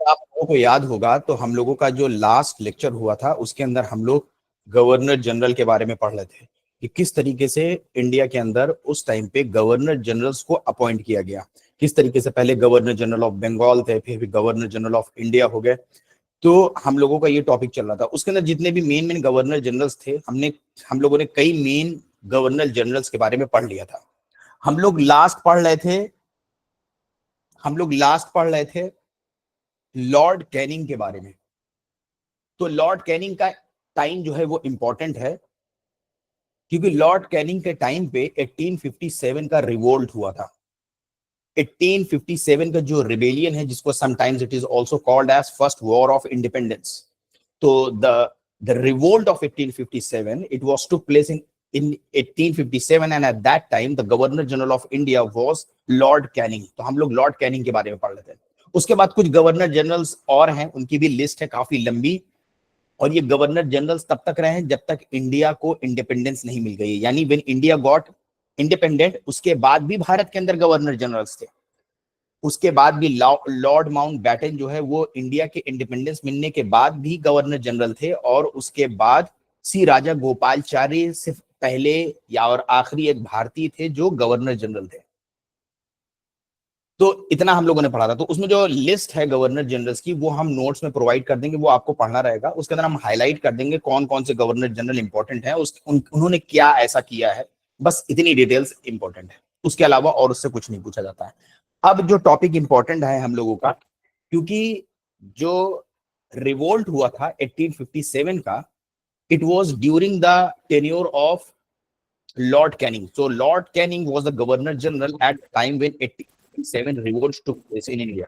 आप लोगों को याद होगा तो हम लोगों का जो लास्ट लेक्चर हुआ था उसके अंदर हम लोग गवर्नर जनरल के बारे में पढ़ रहे थे कि किस तरीके से इंडिया के अंदर उस टाइम पे गवर्नर जनरल्स को अपॉइंट किया गया। किस तरीके से पहले गवर्नर जनरल ऑफ बंगाल थे, फिर गवर्नर जनरल ऑफ इंडिया हो गए। तो हम लोगों का ये टॉपिक चल रहा था, उसके अंदर जितने भी मेन मेन गवर्नर जनरल्स थे हम लोगों ने कई मेन गवर्नर जनरल्स के बारे में पढ़ लिया था। हम लोग लास्ट पढ़ रहे थे लॉर्ड कैनिंग के बारे में। तो लॉर्ड कैनिंग का टाइम जो है वो इंपॉर्टेंट है, क्योंकि लॉर्ड कैनिंग के टाइम पे 1857 का रिवोल्ट हुआ था। 1857 का जो रिबेलियन है, जिसको sometimes it is also called as first war of independence. तो the revolt of 1857 it was took place in 1857 and at that time the governor general of India was Lord Canning. तो हम लोग Lord Canning के बारे में पढ़ रहे थे। उसके बाद कुछ गवर्नर जनरल्स और हैं, उनकी भी लिस्ट है काफी लंबी, और ये गवर्नर जनरल्स तब तक रहे हैं जब तक इंडिया को इंडिपेंडेंस नहीं मिल गई। यानी व्हेन इंडिया गॉट इंडिपेंडेंट उसके बाद भी भारत के अंदर गवर्नर जनरल्स थे। उसके बाद भी लॉर्ड माउंटबेटन जो है वो इंडिया के इंडिपेंडेंस मिलने के बाद भी गवर्नर जनरल थे, और उसके बाद सी राजा गोपालचारी सिर्फ पहले या और आखिरी एक भारतीय थे जो गवर्नर जनरल थे। तो इतना हम लोगों ने पढ़ा था। तो उसमें जो लिस्ट है गवर्नर जनरल्स की वो हम नोट्स में प्रोवाइड कर देंगे, वो आपको पढ़ना रहेगा। उसके अंदर हम हाईलाइट कर देंगे कौन कौन से गवर्नर जनरल इंपॉर्टेंट है, उन्होंने क्या ऐसा किया है, बस इतनी डिटेल्स इंपॉर्टेंट है। उसके अलावा और उससे कुछ नहीं पूछा जाता है। अब जो टॉपिक इंपॉर्टेंट है हम लोगों का, क्योंकि जो रिवोल्ट हुआ था 1857 का, it was during the tenure of Lord Canning. So Lord Canning was the governor general at the time when 1857 revolts took place in India।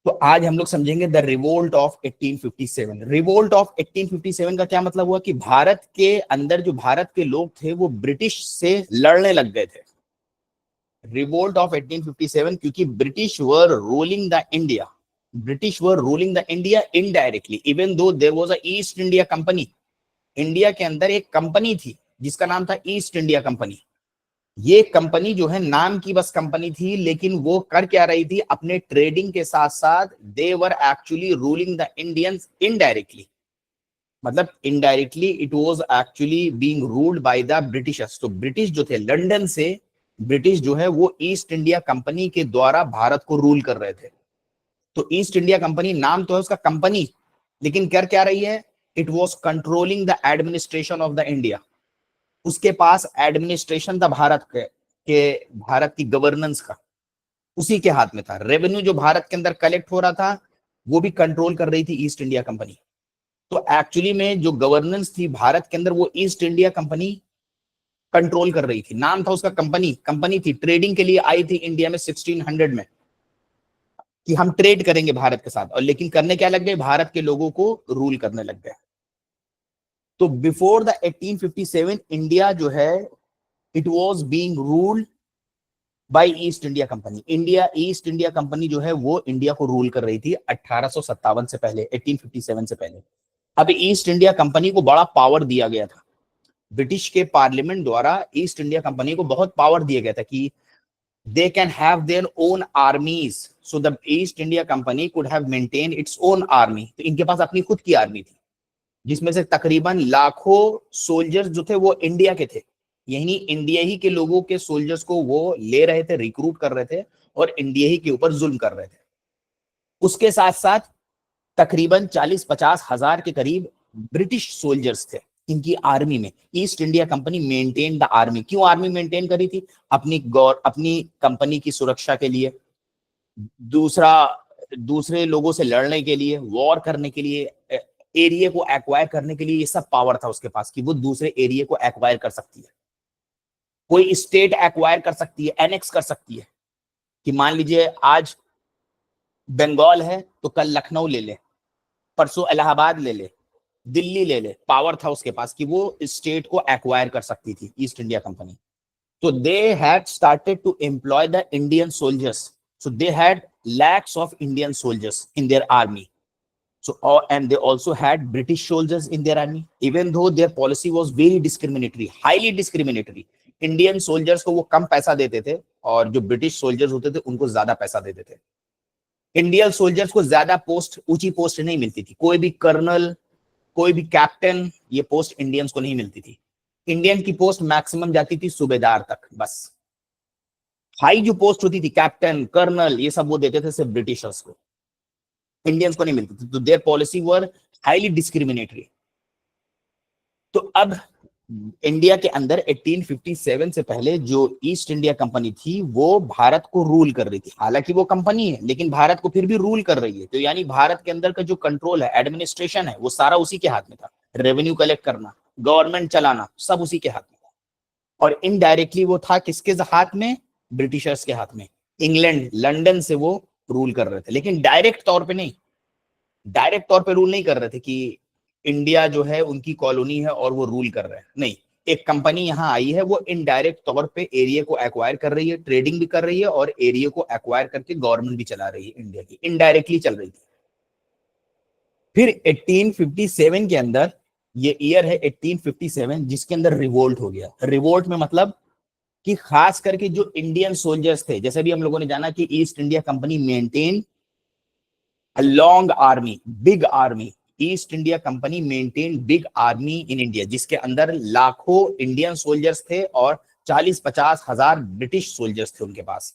तो आज हम लोग समझेंगे the revolt of 1857। Revolt of 1857 का क्या मतलब हुआ कि भारत के अंदर जो भारत के लोग थे वो ब्रिटिश से लड़ने लग गए थे। रिवोल्ट ऑफ 1857 क्योंकि British were ruling the India, indirectly, even though there was a East India Company. India के अंदर एक कंपनी थी जिसका नाम था ईस्ट इंडिया कंपनी। ये कंपनी जो है नाम की बस कंपनी थी, लेकिन वो कर क्या रही थी, अपने ट्रेडिंग के साथ साथ they were actually ruling the Indians indirectly. मतलब indirectly it was actually being ruled by the Britishers. तो ब्रिटिश जो थे लंदन से, ब्रिटिश जो है वो ईस्ट इंडिया कंपनी के द्वारा भारत को रूल कर रहे थे। तो ईस्ट इंडिया कंपनी नाम तो है उसका कंपनी, लेकिन कर क्या रही है, it was controlling the administration of the India. उसके पास एडमिनिस्ट्रेशन था भारत की गवर्नेंस का, उसी के हाथ में था। रेवेन्यू जो भारत के अंदर कलेक्ट हो रहा था वो भी कंट्रोल कर रही थी ईस्ट इंडिया कंपनी। तो एक्चुअली में जो गवर्नेंस थी भारत के अंदर वो ईस्ट इंडिया कंपनी कंट्रोल कर रही थी। नाम था उसका कंपनी थी। ट्रेडिंग के लिए आई थी इंडिया में 1600 में कि हम ट्रेड करेंगे भारत के साथ, और लेकिन करने क्या लग गए, भारत के लोगों को रूल करने लग गए। तो बिफोर द 1857 इंडिया जो है it was being ruled bye east India company. East India company जो है वो इंडिया को रूल कर रही थी 1857 से पहले, 1857 से पहले। अब ईस्ट इंडिया कंपनी को बड़ा पावर दिया गया था ब्रिटिश के पार्लियामेंट द्वारा। ईस्ट इंडिया कंपनी को बहुत पावर दिया गया था कि they can have their own armies, so the East India Company could have maintained its own army। तो इनके पास अपनी खुद की आर्मी थी, जिसमें से तकरीबन लाखों सोल्जर्स जो थे वो इंडिया के थे। यही इंडिया ही के लोगों के सोल्जर्स को वो ले रहे थे, रिक्रूट कर रहे थे, और इंडिया ही के ऊपर जुल्म कर रहे थे। उसके साथ साथ तकरीबन 40-50 हजार के करीब ब्रिटिश सोल्जर्स थे इनकी आर्मी में। East India company maintain the army. क्यों आर्मी मेंटेन करी थी, अपनी कंपनी की सुरक्षा के लिए, दूसरा दूसरे लोगों से लड़ने के लिए, वॉर करने के लिए, एरिया को एक्वायर करने के लिए। ये सब पावर था उसके पास कि वो दूसरे एरिया को एक्वायर कर सकती है, कोई स्टेट एक्वायर कर सकती है, एनेक्स कर सकती है। कि मान लीजिए आज बंगाल है तो कल लखनऊ ले ले, परसों इलाहाबाद ले ले, दिल्ली ले ले। पावर था उसके पास कि वो स्टेट को एक्वायर कर सकती थी ईस्ट इंडिया कंपनी। तो they had started to employ the Indian soldiers. So they had lakhs of Indian soldiers in their army. So and they also had British soldiers in their army, even though their policy was very discriminatory, highly discriminatory। Indian soldiers को वो कम पैसा देते थे और जो British soldiers होते थे उनको ज्यादा पैसा देते थे। इंडियन सोल्जर्स को ज्यादा पोस्ट, ऊंची पोस्ट नहीं मिलती थी, कोई भी कर्नल, कोई भी कैप्टन, ये पोस्ट इंडियंस को नहीं मिलती थी। इंडियन की पोस्ट मैक्सिमम जाती थी सूबेदार तक बस। हाई जो पोस्ट होती थी कैप्टन, कर्नल, ये सब वो देते थे सिर्फ ब्रिटिशर्स को, इंडियंस को नहीं मिलती थी। तो their policy were highly discriminatory. तो अब इंडिया के अंदर 1857 से पहले जो ईस्ट इंडिया कंपनी थी वो भारत को रूल कर रही थी। हालांकि वो कंपनी है लेकिन भारत को फिर भी रूल कर रही है। तो यानी भारत के अंदर का जो कंट्रोल है, एडमिनिस्ट्रेशन है, वो सारा उसी के हाथ में था। रेवेन्यू कलेक्ट करना, गवर्नमेंट चलाना, सब उसी के हाथ में था। और इनडायरेक्टली वो था किसके हाथ में? ब्रिटिशर्स के हाथ में। इंग्लैंड, लंदन से वो रूल कर रहे थे, लेकिन डायरेक्ट तौर पे नहीं, डायरेक्ट तौर पे रूल नहीं कर रहे थे कि इंडिया जो है उनकी कॉलोनी है और वो रूल कर रहे हैं। नहीं, एक कंपनी यहां आई है, वो इनडायरेक्ट तौर पे एरिया को एक्वायर कर रही है, ट्रेडिंग भी कर रही है और एरिया को एक्वायर करके गवर्नमेंट भी चला रही है इंडिया की, इनडायरेक्टली चल रही थी। फिर 1857 के अंदर, ये ईयर है 1857, जिसके अंदर रिवोल्ट हो गया। रिवोल्ट में मतलब कि खास करके जो इंडियन सोल्जर्स थे, जैसे भी हम लोगों ने जाना कि east India company maintain a long army, big army. East India company maintain big army in India, जिसके अंदर लाखों इंडियन सोल्जर्स थे और 40-50 हजार ब्रिटिश सोल्जर्स थे उनके पास।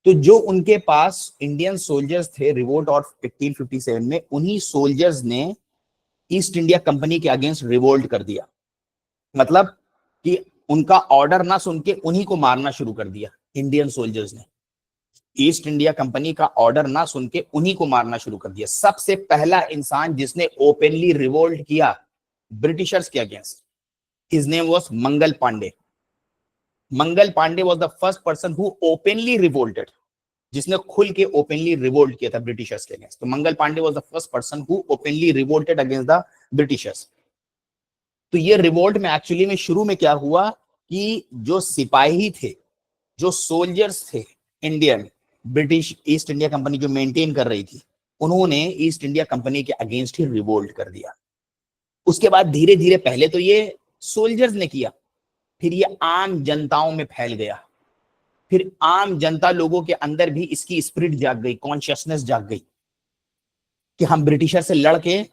तो जो उनके पास इंडियन सोल्जर्स थे रिवोल्ट ऑफ 1857 में, उन्हीं सोल्जर्स ने ईस्ट इंडिया कंपनी के अगेंस्ट रिवोल्ट कर दिया। मतलब कि उनका ऑर्डर ना सुन के उन्हीं को मारना शुरू कर दिया इंडियन सोल्जर्स ने। ईस्ट इंडिया कंपनी का ऑर्डर ना सुन के उन्हीं को मारना शुरू कर दिया। सबसे पहला इंसान जिसने ओपनली रिवोल्ट किया ब्रिटिशर्स के against, his name was Mangal Pandey. Mangal Pandey was the first person who openly revolted, जिसने खुल के ओपनली रिवोल्ट किया था ब्रिटिशर्स के अगेंस्ट। तो Mangal Pandey was the first person who openly revolted against the Britishers. तो ये रिवोल्ट में एक्चुअली में शुरू में क्या हुआ कि जो सिपाही थे, जो सोल्जर्स थे Indian, British east India company जो मेंटेन कर रही थी, उन्होंने ईस्ट इंडिया कंपनी के अगेंस्ट ही रिवोल्ट कर दिया। उसके बाद धीरे धीरे, पहले तो ये सोल्जर्स ने किया, फिर ये आम जनताओं में फैल गया। फिर आम जनता लोगों के अंदर भी इसकी स्पिरिट जाग गई, कॉन्शियसनेस जाग गई कि हम ब्रिटिशर से लड़के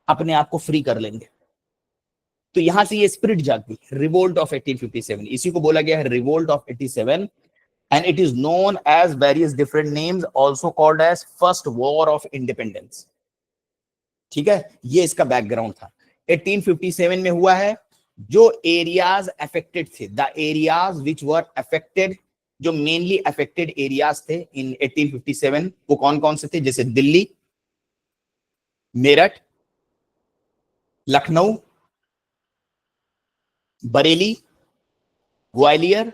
अपने आप को फ्री कर लेंगे। तो यहां से ये स्पिरिट जाग गई, रिवोल्ट ऑफ 1857, इसी को बोला गया है revolt of 87। and it is known as various different names, also called as first war of independence। ठीक है, ये इसका बैकग्राउंड था। 1857 में हुआ है। जो एरियाज अफेक्टेड थे, the areas which were affected, जो मेनली अफेक्टेड एरियाज थे इन 1857, वो कौन कौन से थे? जैसे दिल्ली, मेरठ, लखनऊ, बरेली, ग्वालियर,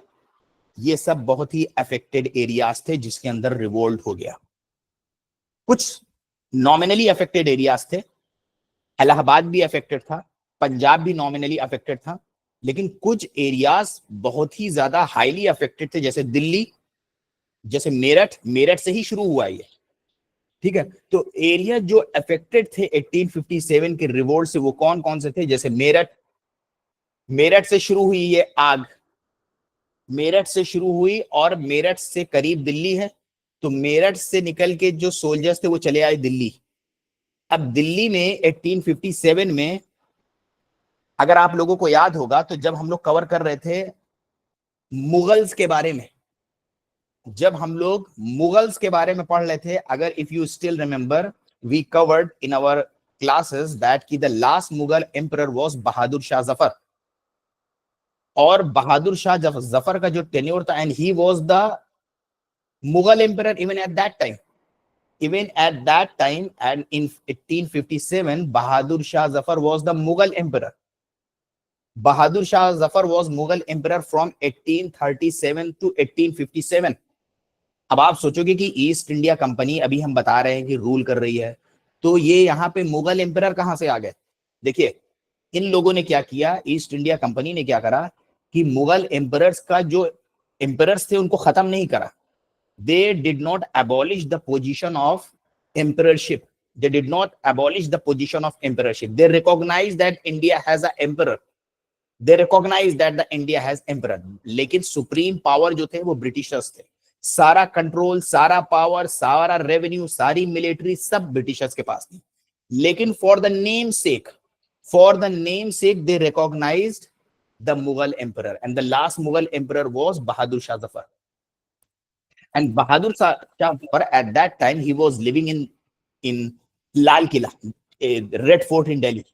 ये सब बहुत ही अफेक्टेड एरियाज थे जिसके अंदर रिवोल्ट हो गया। कुछ नॉमिनली अफेक्टेड एरियाज थे, इलाहाबाद भी अफेक्टेड था, पंजाब भी नॉमिनली अफेक्टेड था, लेकिन कुछ एरियाज बहुत ही ज्यादा हाईली अफेक्टेड थे, जैसे दिल्ली, जैसे मेरठ। मेरठ से ही शुरू हुआ ये, ठीक है। तो एरिया जो अफेक्टेड थे 1857 के रिवोल्ट से, वो कौन कौन से थे? जैसे मेरठ, मेरठ से शुरू हुई ये आग, मेरठ से शुरू हुई और मेरठ से करीब दिल्ली है। तो मेरठ से निकल के जो सोल्जर्स थे वो चले आए दिल्ली। अब दिल्ली में 1857 में, अगर आप लोगों को याद होगा तो जब हम लोग कवर कर रहे थे मुगल्स के बारे में, जब हम लोग मुगल्स के बारे में पढ़ रहे थे, अगर if you still remember, we covered in our classes that की the last Mughal emperor was Bahadur Shah Zafar. और बहादुर शाह जफर का जो टेन्योर था, and he was the Mughal emperor even at that time, even at that time, and in 1857 Bahadur Shah Zafar was the Mughal emperor. Bahadur Shah Zafar was Mughal emperor from 1837 to 1857। अब आप सोचोगे कि east India company अभी हम बता रहे हैं कि रूल कर रही है, तो ये यहाँ पे मुगल एम्परर कहां से आ गए? देखिए, इन लोगों ने क्या किया, ईस्ट इंडिया कंपनी ने क्या करा कि मुगल एम्परर्स का जो एम्परर्स थे उनको खत्म नहीं करा। They did not abolish the position of emperorship. They did not abolish the position of emperorship. They recognized that India has an emperor. They recognized that the India has emperor. लेकिन supreme power जो थे वो Britishers थे। सारा control, सारा power, सारा revenue, सारी military सब ब्रिटिशर्स के पास थी। लेकिन for the namesake they recognised the Mughal emperor, and the last Mughal emperor was Bahadur Shah Zafar. And Bahadur Shah Jafar at that time he was living in Lal Killa, a Red Fort in Delhi.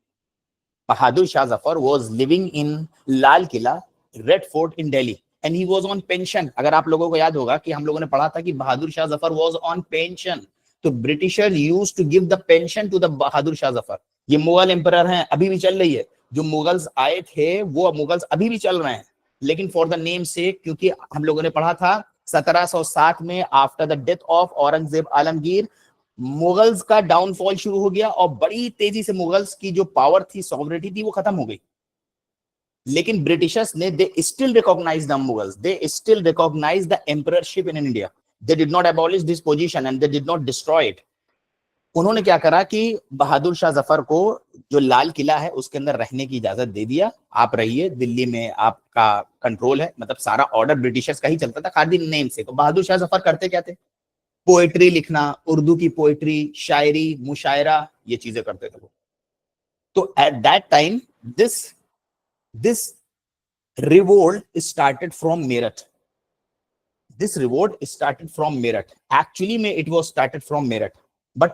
Bahadur Shah Zafar was living in Lal Killa, Red Fort in Delhi, and he was on pension. अगर आप लोगों को याद होगा कि हम लोगों ने पढ़ा था कि Bahadur Shah Zafar was on pension, तो Britisher used to give the pension to the Bahadur Shah Zafar. ये मुगल एम्परर हैं, अभी भी चल रही है। जो मुगल्स आए थे वो मुगल्स अभी भी चल रहे हैं, लेकिन फॉर द नेम से, क्योंकि हम लोगों ने पढ़ा था 1707 में after the death of Aurangzeb Alamgir Mughals का डाउनफॉल शुरू हो गया और बड़ी तेजी से मुगल्स की जो पावर थी, सॉवरेनिटी थी, वो खत्म हो गई। लेकिन ब्रिटिशर्स ने they still recognise the Mughals, they still recognise the emperorship in India, they did not abolish this position and they did not destroy it. उन्होंने क्या करा कि बहादुर शाह जफर को जो लाल किला है उसके अंदर रहने की इजाजत दे दिया, आप रहिए, दिल्ली में आपका कंट्रोल है, मतलब सारा ऑर्डर ब्रिटिशर्स का ही चलता था खाली नेम से। तो बहादुर शाह जफर करते क्या थे, पोएट्री लिखना, उर्दू की पोएट्री, शायरी, मुशायरा, ये चीजें करते थे वो। तो at that time this revolt started from Meerut, this revolt started from Meerut, actually में it was started from Meerut, but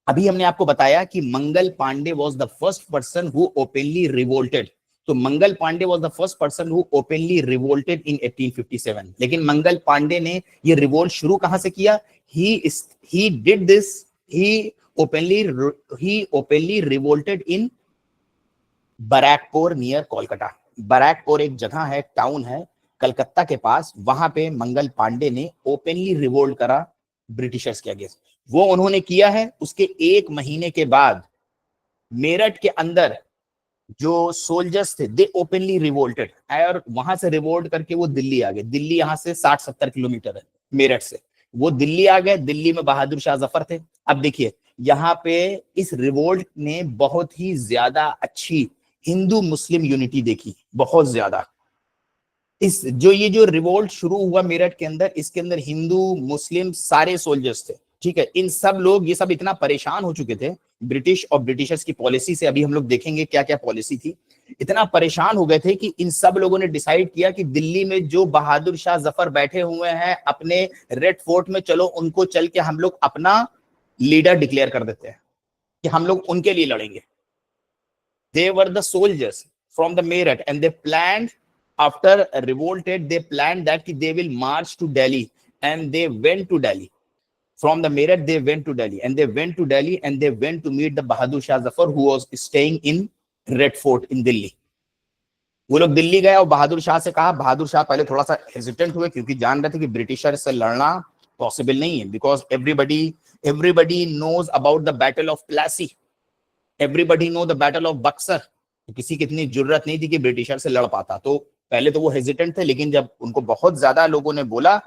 अभी हमने आपको बताया कि Mangal Pandey was the first person who openly revolted. तो Mangal Pandey was the first person who openly revolted in 1857। लेकिन मंगल पांडे ने ये रिवोल्ट शुरू कहां से किया, he did this, he openly revolted in Barrackpore near Kolkata. Barrackpore एक जगह है, टाउन है कलकत्ता के पास, वहां पे मंगल पांडे ने ओपनली रिवोल्ट करा ब्रिटिशर्स के अगेंस्ट। वो उन्होंने किया है। उसके एक महीने के बाद मेरठ के अंदर जो सोल्जर्स थे दे ओपनली रिवोल्टेड, और वहां से रिवोल्ट करके वो दिल्ली आ गए। दिल्ली यहाँ से 60-70 किलोमीटर है मेरठ से, वो दिल्ली आ गए। दिल्ली में बहादुर शाह जफर थे। अब देखिए यहाँ पे इस रिवोल्ट ने बहुत ही ज्यादा अच्छी हिंदू मुस्लिम यूनिटी देखी, बहुत ज्यादा। इस जो रिवोल्ट शुरू हुआ मेरठ के अंदर, इसके अंदर हिंदू मुस्लिम सारे सोल्जर्स थे, ठीक है। इन सब लोग, ये सब इतना परेशान हो चुके थे ब्रिटिश और ब्रिटिशर्स की पॉलिसी से, अभी हम लोग देखेंगे क्या क्या पॉलिसी थी। इतना परेशान हो गए थे कि इन सब लोगों ने डिसाइड किया कि दिल्ली में जो बहादुर शाह जफर बैठे हुए हैं अपने रेड फोर्ट में, चलो उनको चल के हम लोग अपना लीडर डिक्लेयर कर देते हैं कि हम लोग उनके लिए लड़ेंगे। They were the soldiers from the Meerut and they planned, after revolted, they planned that they will march to Delhi, and they went to Delhi. From the Meerut they went to Delhi, and they went to Delhi and they went to meet the Bahadur Shah Zafar who was staying in Red Fort in Delhi. वो लोग दिल्ली गए और बहादुर शाह से कहा। बहादुर शाह पहले थोड़ा सा hesitant हुए क्योंकि जान रहे थे कि ब्रिटिशर से लड़ना पॉसिबल नहीं है, because everybody knows about the battle of Plassey, everybody know the battle of Buxar. तो किसी की इतनी जरूरत नहीं थी कि ब्रिटिशर से लड़ पाता। तो पहले तो वो हेजिटेंट थे, लेकिन जब उनको बहुत ज्यादा लोगों ने बोला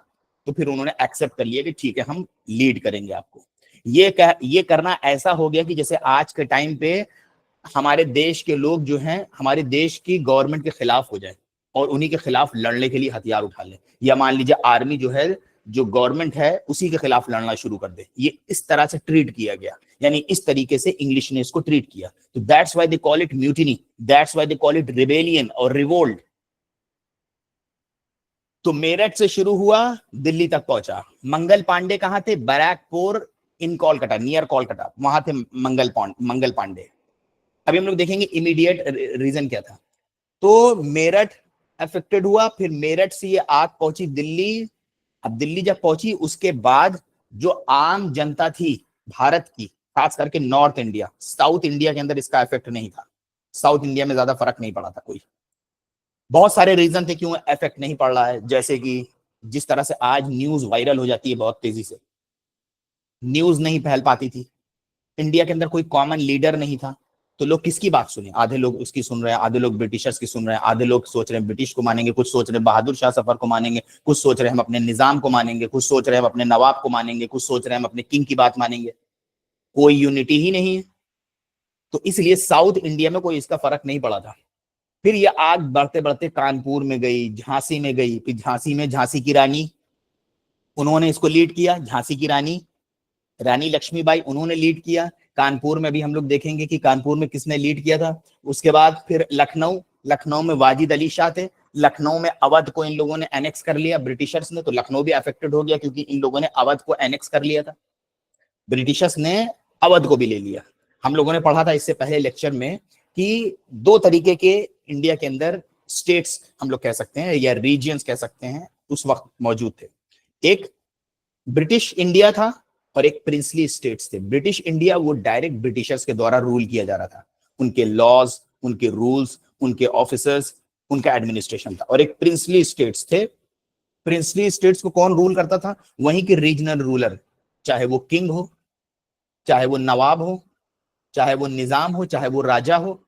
तो फिर उन्होंने एक्सेप्ट कर लिया कि ठीक है हम लीड करेंगे आपको। ये करना ऐसा हो गया कि जैसे आज के टाइम पे हमारे देश के लोग जो हैं हमारे देश की गवर्नमेंट के खिलाफ हो जाए और उन्हीं के खिलाफ लड़ने के लिए हथियार उठा ले, या मान लीजिए आर्मी जो है, जो गवर्नमेंट है, उसी के खिलाफ लड़ना शुरू कर दे। ये इस तरह से ट्रीट किया गया, यानी इस तरीके से इंग्लिश ने इसको ट्रीट किया। तो that's why they call it mutiny, that's why they call it rebellion और रिवोल्ट। तो मेरठ से शुरू हुआ, दिल्ली तक पहुंचा। मंगल पांडे कहां थे, बैरकपुर इन कोलकाता, नियर कोलकाता, वहां थे मंगल पांडे। अभी हम लोग देखेंगे इमीडिएट रीजन क्या था। तो मेरठ अफेक्टेड हुआ, फिर मेरठ से ये आग पहुंची दिल्ली। अब दिल्ली जब पहुंची उसके बाद जो आम जनता थी भारत की, खास करके नॉर्थ इंडिया, साउथ इंडिया के अंदर इसका इफेक्ट नहीं था। साउथ इंडिया में ज्यादा फर्क नहीं पड़ा था कोई। बहुत सारे रीजन थे क्यों इफेक्ट नहीं पड़ रहा है, जैसे कि जिस तरह से आज न्यूज वायरल हो जाती है बहुत तेजी से, न्यूज नहीं फैल पाती थी। इंडिया के अंदर कोई कॉमन लीडर नहीं था, तो लोग किसकी बात सुने, आधे लोग उसकी सुन रहे हैं, आधे लोग ब्रिटिशर्स की सुन रहे हैं, आधे लोग सोच रहे हैं ब्रिटिश को मानेंगे, कुछ सोच रहे हैं बहादुर शाह जफर को मानेंगे, कुछ सोच रहे हैं हम अपने निजाम को मानेंगे, कुछ सोच रहे हैं हम अपने नवाब को मानेंगे, कुछ सोच रहे हैं हम अपने किंग की बात मानेंगे। कोई यूनिटी ही नहीं है। तो इसलिए साउथ इंडिया में कोई इसका फर्क नहीं पड़ा था। फिर ये आग बढ़ते बढ़ते कानपुर में गई, झांसी में गई, फिर झांसी में झांसी की रानी उन्होंने इसको लीड किया। झांसी की रानी रानी लक्ष्मीबाई, उन्होंने लीड किया। कानपुर में भी हम लोग देखेंगे कि कानपुर में किसने लीड किया था। उसके बाद फिर लखनऊ, लखनऊ में वाजिद अली शाह थे। लखनऊ में अवध को इन लोगों ने एनेक्स कर लिया ब्रिटिशर्स ने, तो लखनऊ भी अफेक्टेड हो गया क्योंकि इन लोगों ने अवध को एनेक्स कर लिया था। ब्रिटिशर्स ने अवध को भी ले लिया। हम लोगों ने पढ़ा था इससे पहले लेक्चर में कि दो तरीके के इंडिया के अंदर स्टेट्स हम लोग कह सकते हैं या रीजियंस कह सकते हैं उस वक्त मौजूद थे। एक ब्रिटिश इंडिया था और एक प्रिंसली स्टेट्स थे। ब्रिटिश इंडिया वो डायरेक्ट ब्रिटिशर्स के द्वारा रूल किया जा रहा था, उनके लॉज, उनके रूल्स, उनके ऑफिसर्स, उनका एडमिनिस्ट्रेशन था। और एक प्रिंसली स्टेट्स थे। प्रिंसली स्टेट्स को कौन रूल करता था? वहीं के रीजनल रूलर, चाहे वो किंग हो, चाहे वो नवाब हो, चाहे वो निजाम हो, चाहे वो राजा हो,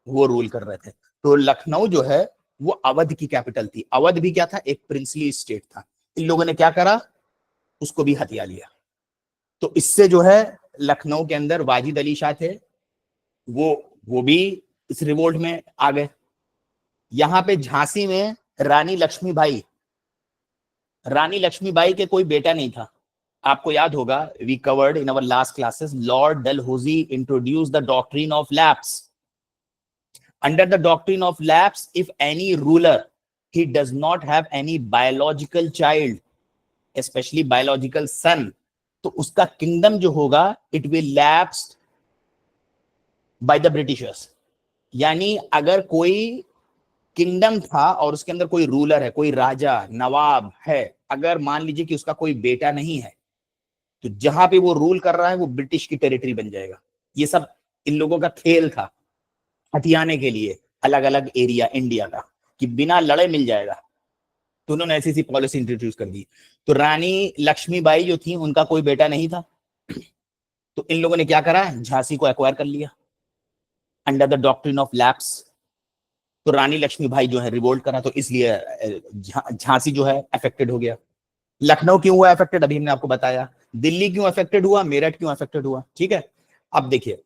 वो रूल कर रहे थे। तो लखनऊ जो है वो अवध की कैपिटल थी। अवध भी क्या था? एक प्रिंसली स्टेट था। इन लोगों ने क्या करा? उसको भी हथिया लिया। तो इससे जो है लखनऊ के अंदर वाजिद अली शाह थे, वो भी इस रिवोल्ट में आ गए। यहां पे झांसी में रानी लक्ष्मीबाई, रानी लक्ष्मीबाई के कोई बेटा नहीं था। आपको याद होगा, we covered in our last classes, Lord Dalhousie introduce the doctrine of lapse. Under the doctrine of lapse, if any ruler he does not have any biological child, especially biological son, तो उसका kingdom जो होगा it will lapse by the Britishers। यानी अगर कोई kingdom था और उसके अंदर कोई रूलर है, कोई राजा नवाब है, अगर मान लीजिए कि उसका कोई बेटा नहीं है, तो जहां पे वो रूल कर रहा है वो ब्रिटिश की टेरिटरी बन जाएगा। ये सब इन लोगों का खेल था हथियाने के लिए अलग अलग एरिया इंडिया का, कि बिना लड़े मिल जाएगा। तो उन्होंने ऐसी सी पॉलिसी इंट्रोड्यूस कर दी। तो रानी लक्ष्मीबाई जो थी उनका कोई बेटा नहीं था, तो इन लोगों ने क्या करा? झांसी को एक्वायर कर लिया under the doctrine of lapse. तो रानी लक्ष्मीबाई जो है रिवोल्ट करा, तो इसलिए झांसी जो है अफेक्टेड हो गया। लखनऊ क्यों हुआ अफेक्टेड? अभी हमने आपको बताया। दिल्ली क्यों अफेक्टेड हुआ? मेरठ क्यों अफेक्टेड हुआ? ठीक है, अब देखिए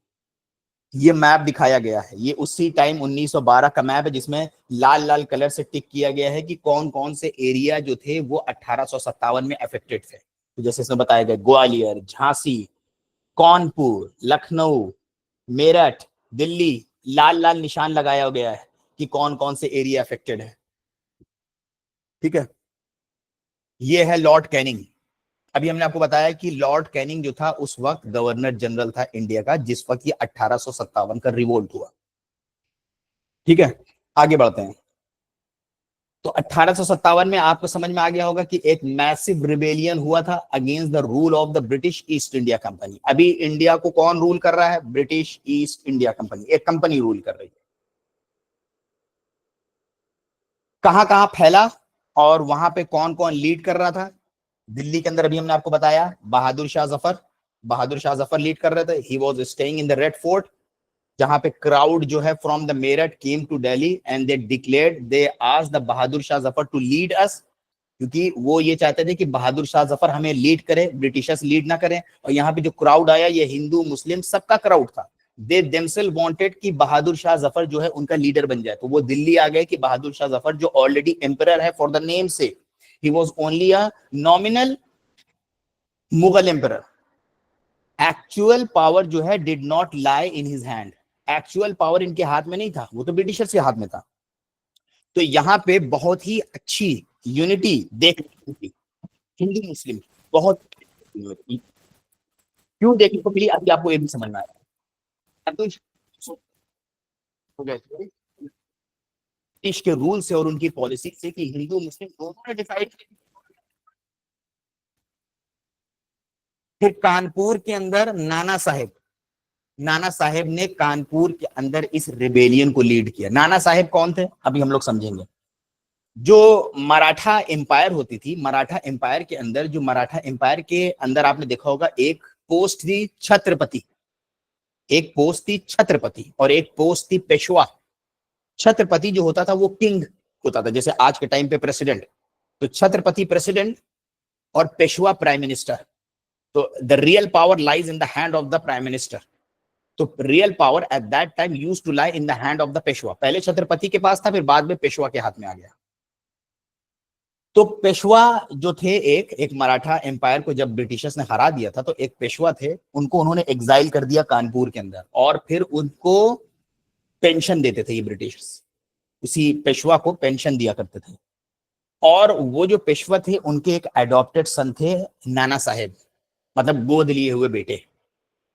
ये मैप दिखाया गया है, ये उसी टाइम 1912 का मैप है जिसमें लाल लाल कलर से टिक किया गया है कि कौन कौन से एरिया जो थे वो 1857 में अफेक्टेड थे। तो जैसे इसमें बताया गया, ग्वालियर, झांसी, कानपुर, लखनऊ, मेरठ, दिल्ली, लाल लाल निशान लगाया गया है कि कौन कौन से एरिया अफेक्टेड है। ठीक है, ये है लॉर्ड कैनिंग। अभी हमने आपको बताया कि लॉर्ड कैनिंग जो था उस वक्त गवर्नर जनरल था इंडिया का, जिस वक्त ये 1857 का रिवोल्ट हुआ। ठीक है, आगे बढ़ते हैं। तो 1857 में आपको समझ में आ गया होगा कि एक मैसिव रिबेलियन हुआ था against the rule of the British east India company. अभी इंडिया को कौन रूल कर रहा है? ब्रिटिश ईस्ट इंडिया कंपनी, एक कंपनी रूल कर रही है। कहां कहां फैला और वहां पे कौन कौन लीड कर रहा था? दिल्ली के अंदर अभी हमने आपको बताया बहादुर शाह जफर, बहादुर शाह जफर लीड कर रहे थे। He was staying in the red fort, जहां पे क्राउड जो है from the Meerut came to Delhi and they declared, they asked the Bahadur Shah Zafar to lead us, क्योंकि वो ये चाहते थे कि बहादुर शाह जफर हमें लीड करे, ब्रिटिशर्स लीड ना करें। और यहाँ पे जो क्राउड आया ये हिंदू मुस्लिम सबका क्राउड था। दे देमसेल्फ वांटेड कि बहादुर शाह जफर जो है उनका लीडर बन जाए। तो वो दिल्ली आ गए कि बहादुर शाह जफर जो ऑलरेडी एम्परर है फॉर द नेम से, he was only a nominal Mughal emperor. Actual power जो है did not lie in his hand, actual power इनके हाथ में नहीं था, वो तो ब्रिटिशर्स के हाथ में था। तो यहाँ पे बहुत ही अच्छी यूनिटी देखने को मिली हिंदू मुस्लिम, बहुत क्यों देखने को मिली अभी आपको ये भी समझ में आया। तो ब्रिटिश के रूल से और उनकी पॉलिसी से कि हिंदू मुस्लिम दोनों ने डिसाइड किया। फिर कानपुर के अंदर नाना साहेब, नाना साहेब ने कानपुर के अंदर इस रिबेलियन को लीड किया। नाना साहेब कौन थे अभी हम लोग समझेंगे। जो मराठा एम्पायर होती थी, मराठा एम्पायर के अंदर, जो मराठा एम्पायर के अंदर आपने देखा होगा एक पोस्ट थी छत्रपति, एक पोस्ट थी छत्रपति और एक पोस्ट थी पेशवा। छत्रपति जो होता था वो किंग होता था, जैसे आज के टाइम पे प्रेसिडेंट। तो छत्रपति प्रेसिडेंट और पेशवा प्राइम मिनिस्टर। तो the real power lies in the hand of the prime minister. तो real power at that time used to lie in the hand of the Peshwa. पहले छत्रपति के पास था, फिर बाद में पेशवा के हाथ में आ गया। तो पेशवा जो थे, एक एक मराठा एम्पायर को जब ब्रिटिशर्स ने हरा दिया था, तो एक पेशवा थे, उनको उन्होंने एग्जाइल कर दिया कानपुर के अंदर, और फिर उनको पेंशन देते थे ये ब्रिटिशर्स, उसी पेशवा को पेंशन दिया करते थे। और वो जो पेशवा थे उनके एक एडॉप्टेड सन थे नाना साहेब, मतलब गोद लिए हुए बेटे।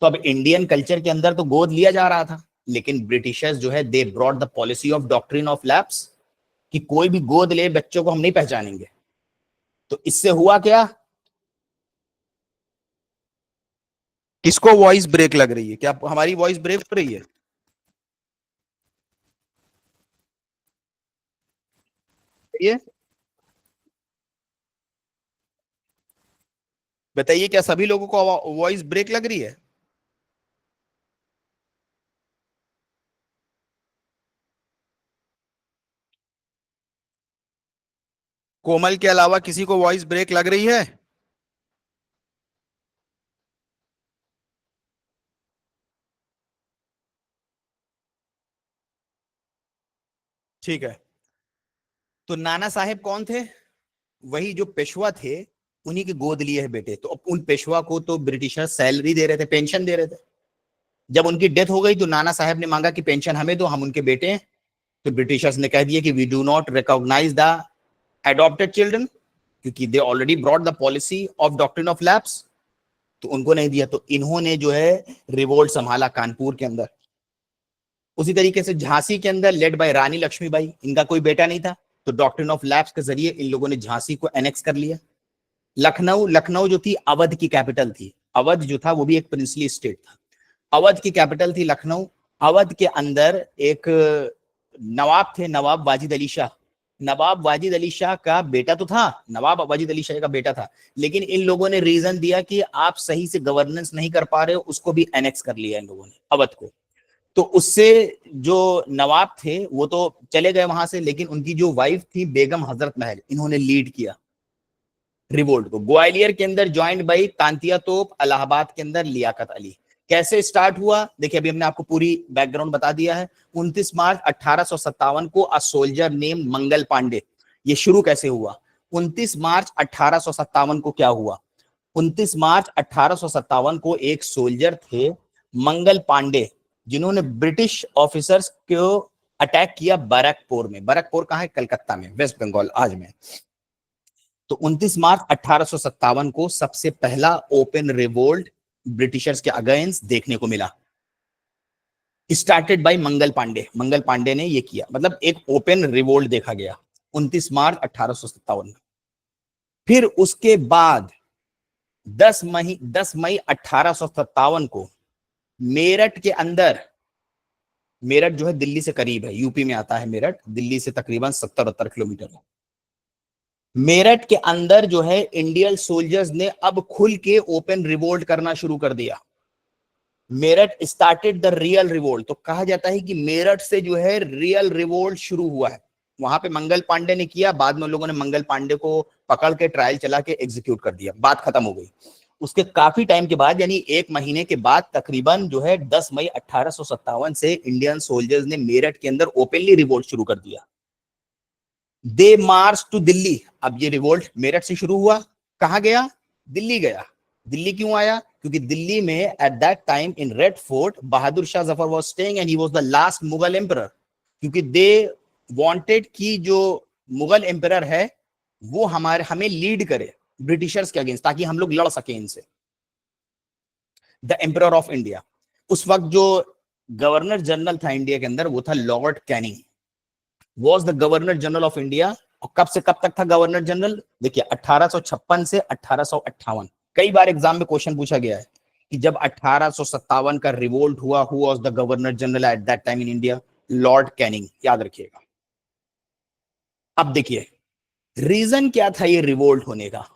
तो अब इंडियन कल्चर के अंदर तो गोद लिया जा रहा था, लेकिन ब्रिटिशर्स जो है they brought the policy of doctrine of lapse, कि कोई भी गोद ले बच्चों को हम नहीं पहचानेंगे। तो इससे हुआ क्या? किसको वॉइस ब्रेक लग रही है? क्या हमारी वॉइस ब्रेक हो रही है? ये बताइए, क्या सभी लोगों को वॉइस ब्रेक लग रही है? कोमल के अलावा किसी को वॉइस ब्रेक लग रही है? ठीक है। तो नाना साहेब कौन थे? वही जो पेशवा थे, उन्हीं के गोद लिए है बेटे। तो अब उन पेशवा को तो ब्रिटिशर सैलरी दे रहे थे, पेंशन दे रहे थे। जब उनकी डेथ हो गई तो नाना साहब ने मांगा कि पेंशन हमें दो, हम उनके बेटे हैं। तो ब्रिटिशर्स ने कह दिया कि we do not recognise the adopted children, क्योंकि they already brought the policy of doctrine of lapse. तो उनको नहीं दिया। तो इन्होंने जो है रिवोल्ट संभाला कानपुर के अंदर। उसी तरीके से झांसी के अंदर लेड बाय रानी लक्ष्मीबाई, इनका कोई बेटा नहीं था, तो डॉक्ट्रिन ऑफ लैप्स के जरिए इन लोगों ने झांसी को एनेक्स कर लिया। लखनऊ, लखनऊ जो थी अवध की कैपिटल थी। अवध जो था वो भी एक प्रिंसली स्टेट था। अवध की कैपिटल थी लखनऊ। अवध के अंदर एक नवाब थे, नवाब वाजिद अली शाह। नवाब वाजिद अली शाह का बेटा तो था, नवाब वाजिद अली शाह का बेटा था, लेकिन इन लोगों ने रीजन दिया कि आप सही से गवर्नेंस नहीं कर पा रहे हो, उसको भी एनेक्स कर लिया इन लोगों ने, अवध को। तो उससे जो नवाब थे वो तो चले गए वहां से, लेकिन उनकी जो वाइफ थी बेगम हजरत महल, इन्होंने लीड किया रिवोल्ट को। ग्वालियर के अंदर ज्वाइंट बाई तांतिया तोप, इलाहाबाद के अंदर लियाकत अली। कैसे स्टार्ट हुआ देखिए, अभी हमने आपको पूरी बैकग्राउंड बता दिया है। 29 मार्च 1857 को a soldier name Mangal Pandey, ये शुरू कैसे हुआ? 29 मार्च 1857 को क्या हुआ? 29 मार्च 1857 को एक सोल्जर थे मंगल पांडे, जिन्होंने ब्रिटिश ऑफिसर्स को अटैक किया बैरकपुर में। बैरकपुर कहां है? कलकत्ता में, वेस्ट बंगाल आज में। तो 29 मार्च 1857 को सबसे पहला ओपन रिवोल्ट ब्रिटिशर्स के अगेंस्ट देखने को मिला, स्टार्टेड बाय मंगल पांडे। मंगल पांडे ने ये किया, मतलब एक ओपन रिवोल्ट देखा गया 29 मार्च 1857 में। फिर उसके बाद 10 मई 1857 को मेरठ के अंदर, मेरठ जो है दिल्ली से करीब है, यूपी में आता है मेरठ, दिल्ली से तकरीबन 70-72 किलोमीटर है। मेरठ के अंदर जो है इंडियन सोल्जर्स ने अब खुल के ओपन रिवोल्ट करना शुरू कर दिया। Meerut started the real revolt. तो कहा जाता है कि मेरठ से जो है रियल रिवोल्ट शुरू हुआ है। वहां पे मंगल पांडे ने किया, बाद में उन लोगों ने मंगल पांडे को पकड़ के ट्रायल चला के एग्जीक्यूट कर दिया, बात खत्म हो गई। उसके काफी टाइम के बाद, यानी एक महीने के बाद, तकरीबन जो है 10 मई 1857 से इंडियन सोल्जर्स ने मेरठ के अंदर ओपनली रिवोल्ट शुरू कर दिया। दे मार्च टू दिल्ली। अब ये रिवोल्ट मेरठ से शुरू हुआ, कहां गया? दिल्ली गया। दिल्ली क्यों आया? क्योंकि दिल्ली में eight that time in red fort Bahadur Shah Zafar was staying and he was the last Mughal emperor. क्योंकि दे वांटेड कि जो मुगल एम्परर है वो हमें लीड करे ब्रिटिशर्स के अगेंस्ट, ताकि हम लोग लड़ सके इनसे। द एम्परर ऑफ इंडिया, उस वक्त जो गवर्नर जनरल था इंडिया के अंदर वो था Lord Canning, was the governor general of India. और कब से कब तक था गवर्नर जनरल? देखिए 1856 से 1858। कई बार एग्जाम में क्वेश्चन पूछा गया है कि जब 1857 का रिवोल्ट हुआ, who was the governor general eight that time in India? Lord Canning, याद रखिएगा। अब देखिए रीजन क्या था ये रिवोल्ट होने का,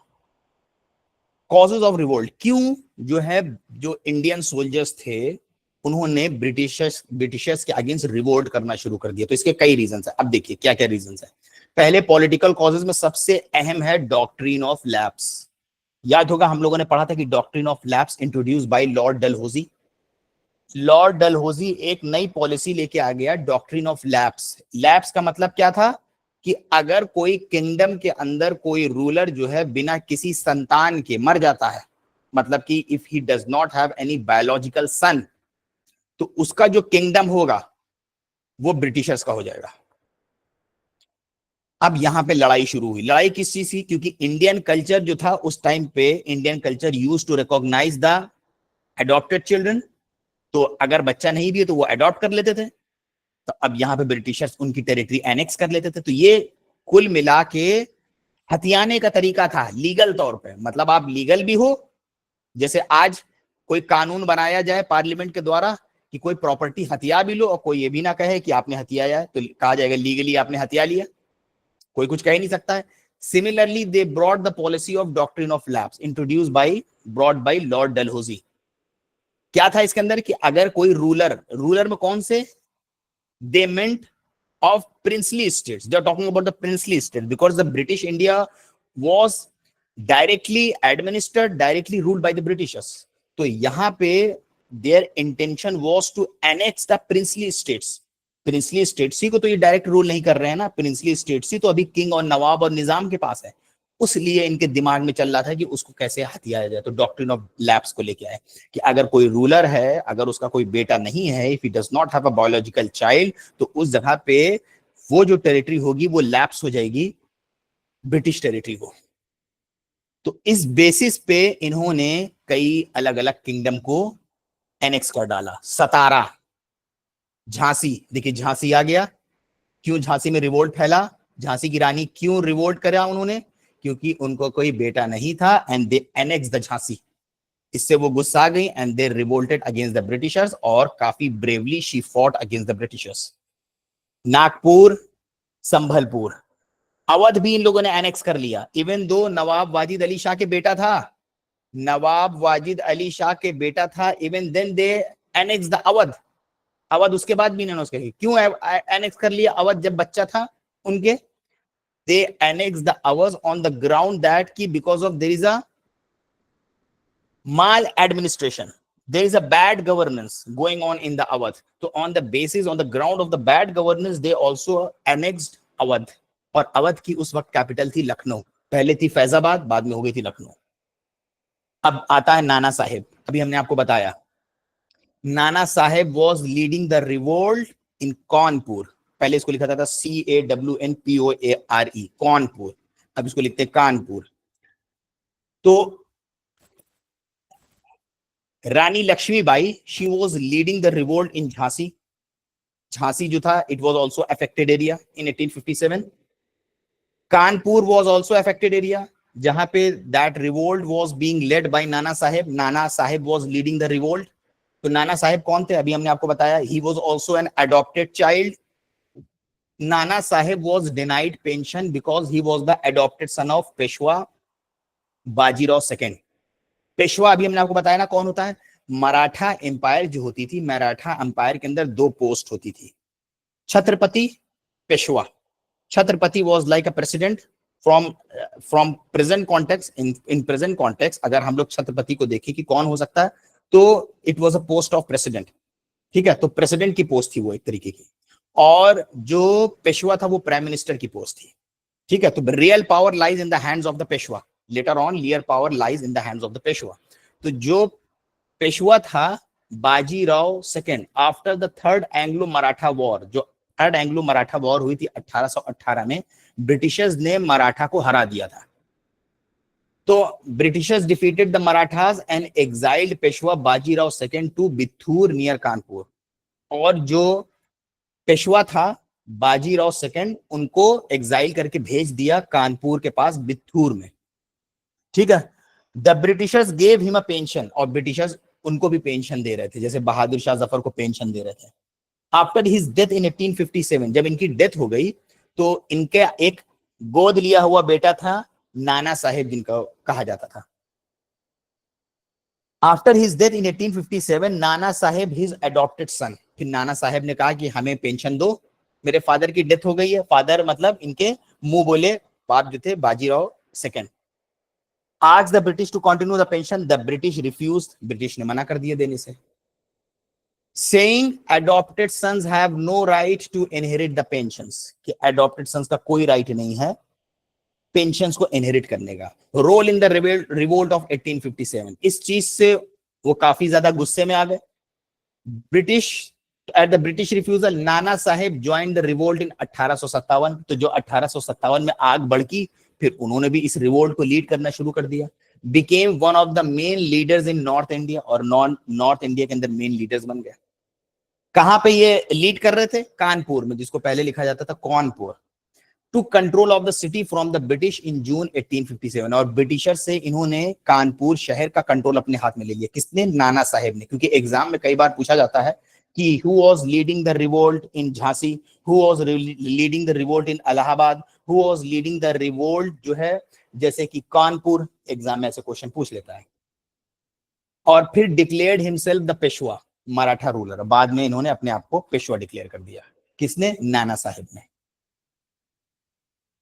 कॉजेज ऑफ रिवोल्ट, क्यों जो है जो इंडियन सोल्जर्स थे उन्होंने ब्रिटिशर्स के अगेंस्ट रिवोल्ट करना शुरू कर दिया। तो इसके कई रीजंस है। अब देखिए क्या क्या रीजंस है। पहले पॉलिटिकल कॉजेज में सबसे अहम है डॉक्ट्रिन ऑफ लैप्स। याद होगा हम लोगों ने पढ़ा था कि doctrine of lapse introduce by Lord Dalhousie. Lord Dalhousie एक नई पॉलिसी लेके आ गया, डॉक्ट्रिन ऑफ लैप्स। लैप्स का मतलब क्या था? कि अगर कोई किंगडम के अंदर कोई रूलर जो है बिना किसी संतान के मर जाता है, मतलब कि if he does not have any biological son, तो उसका जो किंगडम होगा वो ब्रिटिशर्स का हो जाएगा। अब यहां पे लड़ाई शुरू हुई। लड़ाई किस चीज की? क्योंकि इंडियन कल्चर जो था उस टाइम पे, Indian culture use to recognise the adopted children. तो अगर बच्चा नहीं भी है तो वो अडॉप्ट कर लेते थे। तो अब यहां पे ब्रिटिशर्स उनकी टेरिटरी एनेक्स कर लेते थे। तो ये कुल मिला के हथियाने का तरीका था लीगल तौर पे। मतलब आप लीगल भी हो, जैसे आज कोई कानून बनाया जाए पार्लियामेंट के द्वारा कि कोई प्रॉपर्टी हथिया भी लो और कोई ये भी ना कहे कि आपने हथियाया है, तो कहा जाएगा लीगली आपने हथिया लिया, कोई कुछ कह नहीं सकता है। Similarly they brought the policy of doctrine of lapse introduce by brought by Lord Dalhousie. क्या था इसके अंदर कि अगर कोई रूलर में कौन से, दे मेंट of princely states, they are talking about the princely states because the British India was directly administered, directly ruled by the Britishers. तो यहां पे their intention was to annex the princely states. princely states ही को तो ये direct rule नहीं कर रहे हैं ना, princely states ही तो अभी किंग और नवाब और निजाम के पास है। उसलिए इनके दिमाग में चल रहा था कि उसको कैसे हथियाया जाए। तो डॉक्ट्रिन ऑफ लैप्स को लेके आए कि अगर कोई रूलर है, अगर उसका कोई बेटा नहीं है, if he does not have a biological child, तो उस जगह पे वो जो टेरिटरी होगी वो लैप्स हो जाएगी ब्रिटिश टेरिटरी को। तो इस बेसिस पे इन्होंने कई अलग अलग किंगडम को एनेक्स कर डाला। सतारा, झांसी, देखिए झांसी आ गया। क्यों झांसी में रिवोल्ट फैला? झांसी की रानी क्यों रिवोल्ट करा उन्होंने? क्योंकि उनको कोई बेटा नहीं था and they annex the Jhansi. इससे वो गुस्सा आ गई and they revolted against the Britishers और काफी bravely she fought against the Britishers. Nagpur, Sambalpur, Awadh भी इन लोगों ने एनेक्स कर लिया। इवन दो नवाब वाजिद अली शाह के बेटा था, नवाब वाजिद अली शाह के बेटा था, even then they annex the Awadh. Awadh उसके बाद भी इन्होंने उसके क्यों एनेक्स कर लिया अवध जब बच्चा था उनके? They annex the Awadh on the ground that की because of there is a maladministration, there is a bad governance going on in the Awadh. So on the basis, on the ground of the bad governance, they also annexed Awadh. और अवध की उस वक्त capital थी लखनऊ, पहले थी फैजाबाद, बाद में हो गई थी लखनऊ। अब आता है नाना साहेब। अभी हमने आपको बताया Nana Sahib was leading the revolt in Kanpur. पहले इसको लिखा था CAWNPOARE, कानपुर, अब इसको लिखते कानपुर। तो Rani Lakshmibai, she was leading the revolt in Jhansi. Jhansi जो था it was also affected area in 1857। Kanpur was also affected area जहां पे that revolt was being led by Nana Sahib. Nana Sahib was leading the revolt. तो नाना साहेब कौन थे? अभी हमने आपको बताया, he was also an adopted child. Nana Sahib was denied pension because he was the adopted son of Peshwa Bajirao second. Peshwa अभी हमने आपको बताया ना कौन होता है? मराठा एम्पायर जो होती थी, मराठा एम्पायर के अंदर दो पोस्ट होती थी, Chhatrapati, Peshwa. Chhatrapati was like a president from present context. In present context अगर हम लोग छत्रपति को देखें कि कौन हो सकता है, तो it was a post of president. ठीक है, तो प्रेसिडेंट की पोस्ट थी वो एक तरीके की। और जो पेशवा था वो प्राइम मिनिस्टर की पोस्ट थी। ठीक है, तो real power lies in the hands of the Peshwa. Later on real power lies in the hands of the Peshwa. तो जो पेशवा था Bajirao second, after the third Anglo Maratha war, जो थर्ड एंग्लो मराठा वॉर हुई थी 1818 में, ब्रिटिशर्स ने मराठा को हरा दिया था। तो Britishers defeated the Marathas and exiled Peshwa Bajirao second to Bithoor near Kanpur. और जो पेशवा था बाजीराव सेकेंड, उनको एग्जाइल करके भेज दिया कानपुर के पास बिथूर में। ठीक है, the Britishers gave him a pension, और ब्रिटिशर्स उनको भी पेंशन दे रहे थे, जैसे बहादुर शाह जफर को पेंशन दे रहे थे। आफ्टर हिज डेथ इन 1857, जब इनकी डेथ हो गई तो इनके एक गोद लिया हुआ बेटा था नाना साहेब, जिनका कहा जाता था। After his death in 1857, Nana Saheb his adopted सन, फिर नाना साहेब ने कहा कि हमें पेंशन दो, मेरे फादर की डेथ हो गई है। फादर मतलब इनके मुंह बोले बाप जो थे Bajirao second. Asked the British to continue the pension, the British refused, British ने मना कर दिया देने से। saying adopted sons have no right to inherit the pensions, कि adopted sons का कोई right नहीं है पेंशंस को इनहेरिट करने का। Role in the revolt of 1857, इस चीज से वो काफी ज्यादा गुस्से में आ गए। British at the British refusal Nana Saheb join the revolt इन 1857, तो जो 1857 में आग भड़की फिर उन्होंने भी इस रिवोल्ट को लीड करना शुरू कर दिया। Became one of the main leaders in north India, और नॉर्थ इंडिया के अंदर मेन लीडर्स बन गए। कहां पे ये लीड कर रहे थे? कानपुर में, जिसको पहले लिखा जाता था Cawnpore. To control of the city from the British in June 1857, और ब्रिटिशर से इन्होंने कानपुर शहर का कंट्रोल अपने हाथ में ले लिया। किसने? नाना साहेब ने। क्योंकि एग्जाम में कई बार पूछा जाता है कि who was leading the revolt in Jhansi, who was leading the revolt in Allahabad, who was leading the revolt जो है जैसे कि कानपुर, एग्जाम में ऐसे क्वेश्चन पूछ लेता है। और फिर declared himself the Peshwa, Maratha ruler. बाद में इन्होंने अपने आप को पेशवा डिक्लेयर कर दिया। किसने? नाना साहेब ने।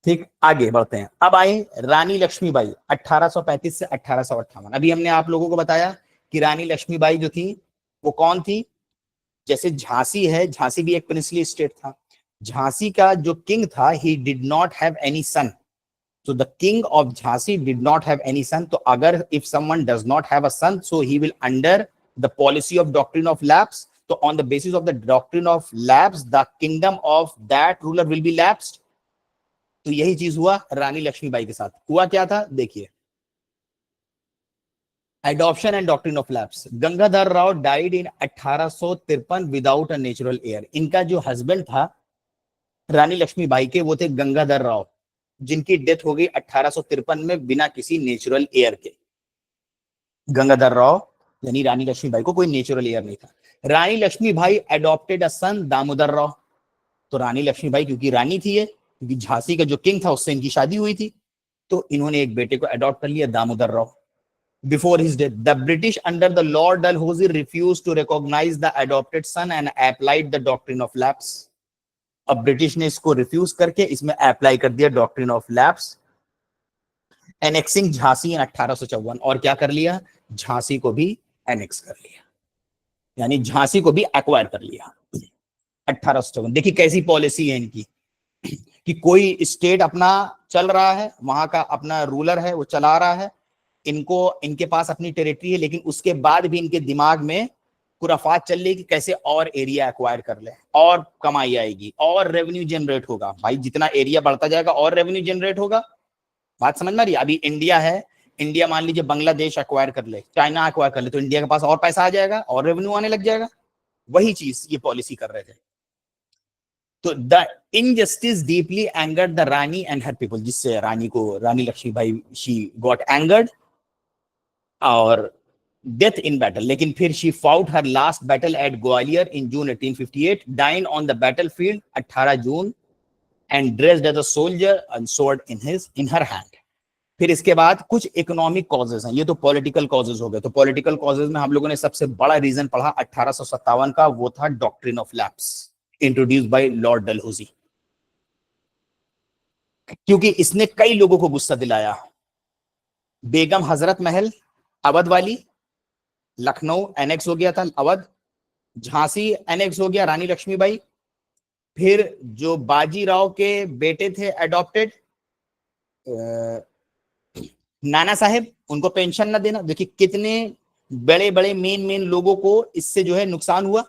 ठीक, आगे बढ़ते हैं। अब आई रानी लक्ष्मीबाई 1835 से 1858। अभी हमने आप लोगों को बताया कि रानी लक्ष्मीबाई जो थी वो कौन थी? जैसे झांसी है, झांसी भी एक पेनिनसुलर स्टेट था। झांसी का जो किंग था he did not have any son, so the king of Jhansi did not have any son. तो अगर if someone does not have a son, so he will under the policy of doctrine of lapse, तो on the basis of the doctrine of lapse the kingdom of that ruler will be lapsed। तो यही चीज हुआ रानी लक्ष्मीबाई के साथ। हुआ क्या था देखिए, adoption and doctrine of lapse. Gangadhar Rao died in 1853 without a natural air. इनका जो हस्बैंड था रानी लक्ष्मीबाई के, वो थे गंगाधर राव, जिनकी डेथ हो गई 1853 में बिना किसी नेचुरल एयर के। गंगाधर राव यानी रानी लक्ष्मीबाई को कोई नेचुरल एयर नहीं था। रानी लक्ष्मीबाई एडॉप्टेड अ सन दामोदर राव। तो रानी लक्ष्मीबाई क्योंकि रानी थी, क्योंकि झांसी का जो किंग था उससे इनकी शादी हुई थी, तो इन्होंने एक बेटे को अडॉप्ट कर लिया, Damodar Rao. Before his death the British under the Lord Dalhousie refuse to recognise the adopted son and applied the doctrine of lapse. अब ब्रिटिश ने इसको रिफ्यूज करके इसमें अप्लाई कर दिया doctrine of lapse, annexing Jhansi in 1854। और क्या कर लिया? झांसी को भी एनेक्स कर लिया, यानी झांसी को भी एक्वायर कर लिया 1854। देखिए कैसी पॉलिसी है इनकी कि कोई स्टेट अपना चल रहा है, वहां का अपना रूलर है वो चला रहा है, इनको इनके पास अपनी टेरिटरी है, लेकिन उसके बाद भी इनके दिमाग में खुराफात चल रही कि कैसे और एरिया एक्वायर कर ले, और कमाई आएगी और रेवेन्यू जनरेट होगा। भाई जितना एरिया बढ़ता जाएगा और रेवेन्यू जनरेट होगा। बात समझ में आ रही है? अभी इंडिया है, इंडिया मान लीजिए बांग्लादेश एक्वायर कर ले, चाइना एक्वायर कर ले, तो इंडिया के पास और पैसा आ जाएगा और रेवेन्यू आने लग जाएगा। वही चीज ये पॉलिसी कर रहे थे। तो the injustice deeply angered the Rani and her people, जिससे रानी को, Rani Lakshmibai she got angered और डेथ इन बैटल। लेकिन फिर she fought her last battle at Gwalior in June 1858, dying on the battlefield 18 June and dressed as a soldier and sword in her hand. फिर इसके बाद कुछ economic causes हैं, ये तो पॉलिटिकल कॉजेज हो गए। तो पॉलिटिकल कॉजेज में हम लोगों ने सबसे बड़ा रीजन पढ़ा 1857 का, वो था doctrine of lapse introduced by Lord Dalhousie, क्योंकि इसने कई लोगों को गुस्सा दिलाया। बेगम हजरत महल अवध वाली, लखनऊ एनेक्स हो गया था अवध, झांसी एनेक्स हो गया रानी लक्ष्मीबाई। फिर जो बाजीराव के बेटे थे एडॉप्टेड नाना साहेब, उनको पेंशन ना देना। देखिए कितने बड़े बड़े मेन लोगों को इससे जो है नुकसान हुआ।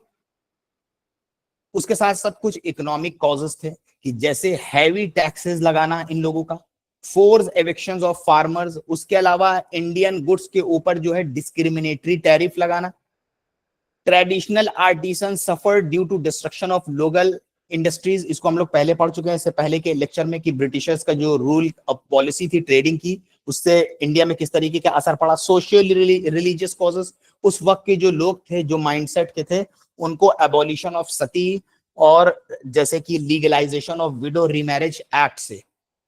उसके साथ साथ कुछ इकोनॉमिक कॉजेस थे कि जैसे हैवी टैक्सेस लगाना इन लोगों का, फोर्स एविक्शंस ऑफ फार्मर्स, उसके अलावा इंडियन गुड्स के ऊपर जो है डिस्क्रिमिनेटरी टैरिफ लगाना, traditional artisan suffer due to destruction of local industries. इसको हम लोग पहले पढ़ चुके हैं इससे पहले के लेक्चर में कि ब्रिटिशर्स का जो रूल ऑफ पॉलिसी थी ट्रेडिंग की, उससे इंडिया में किस तरीके का असर पड़ा। सोशल रिलीजियस कॉजेस, उस वक्त के जो लोग थे, जो माइंडसेट के थे, उनको एबॉलिशन ऑफ सती और जैसे कि legalisation of window remarriage act से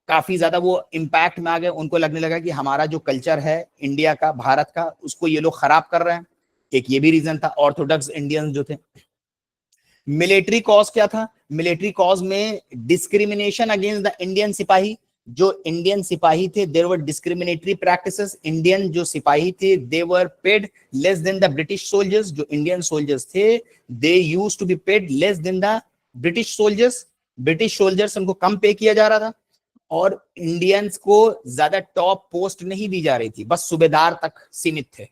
काफी ज्यादा वो इम्पैक्ट में आ गए। उनको लगने लगा कि हमारा जो कल्चर है इंडिया का, भारत का, उसको ये लोग खराब कर रहे हैं। एक ये भी रीजन था। ऑर्थोडॉक्स इंडियंस जो थे। मिलिट्री कॉज क्या था? मिलिट्री कॉज में discrimination against the Indian sipahi, जो इंडियन सिपाही थे there were discriminatory practices, Indian जो सिपाही थे they were paid less than the British soldiers, जो इंडियन सोल्जर्स थे they used to be paid less than the British soldiers, British soldiers उनको कम पे किया जा रहा था, और इंडियंस को ज्यादा टॉप पोस्ट नहीं दी जा रही थी, बस सूबेदार तक सीमित थे,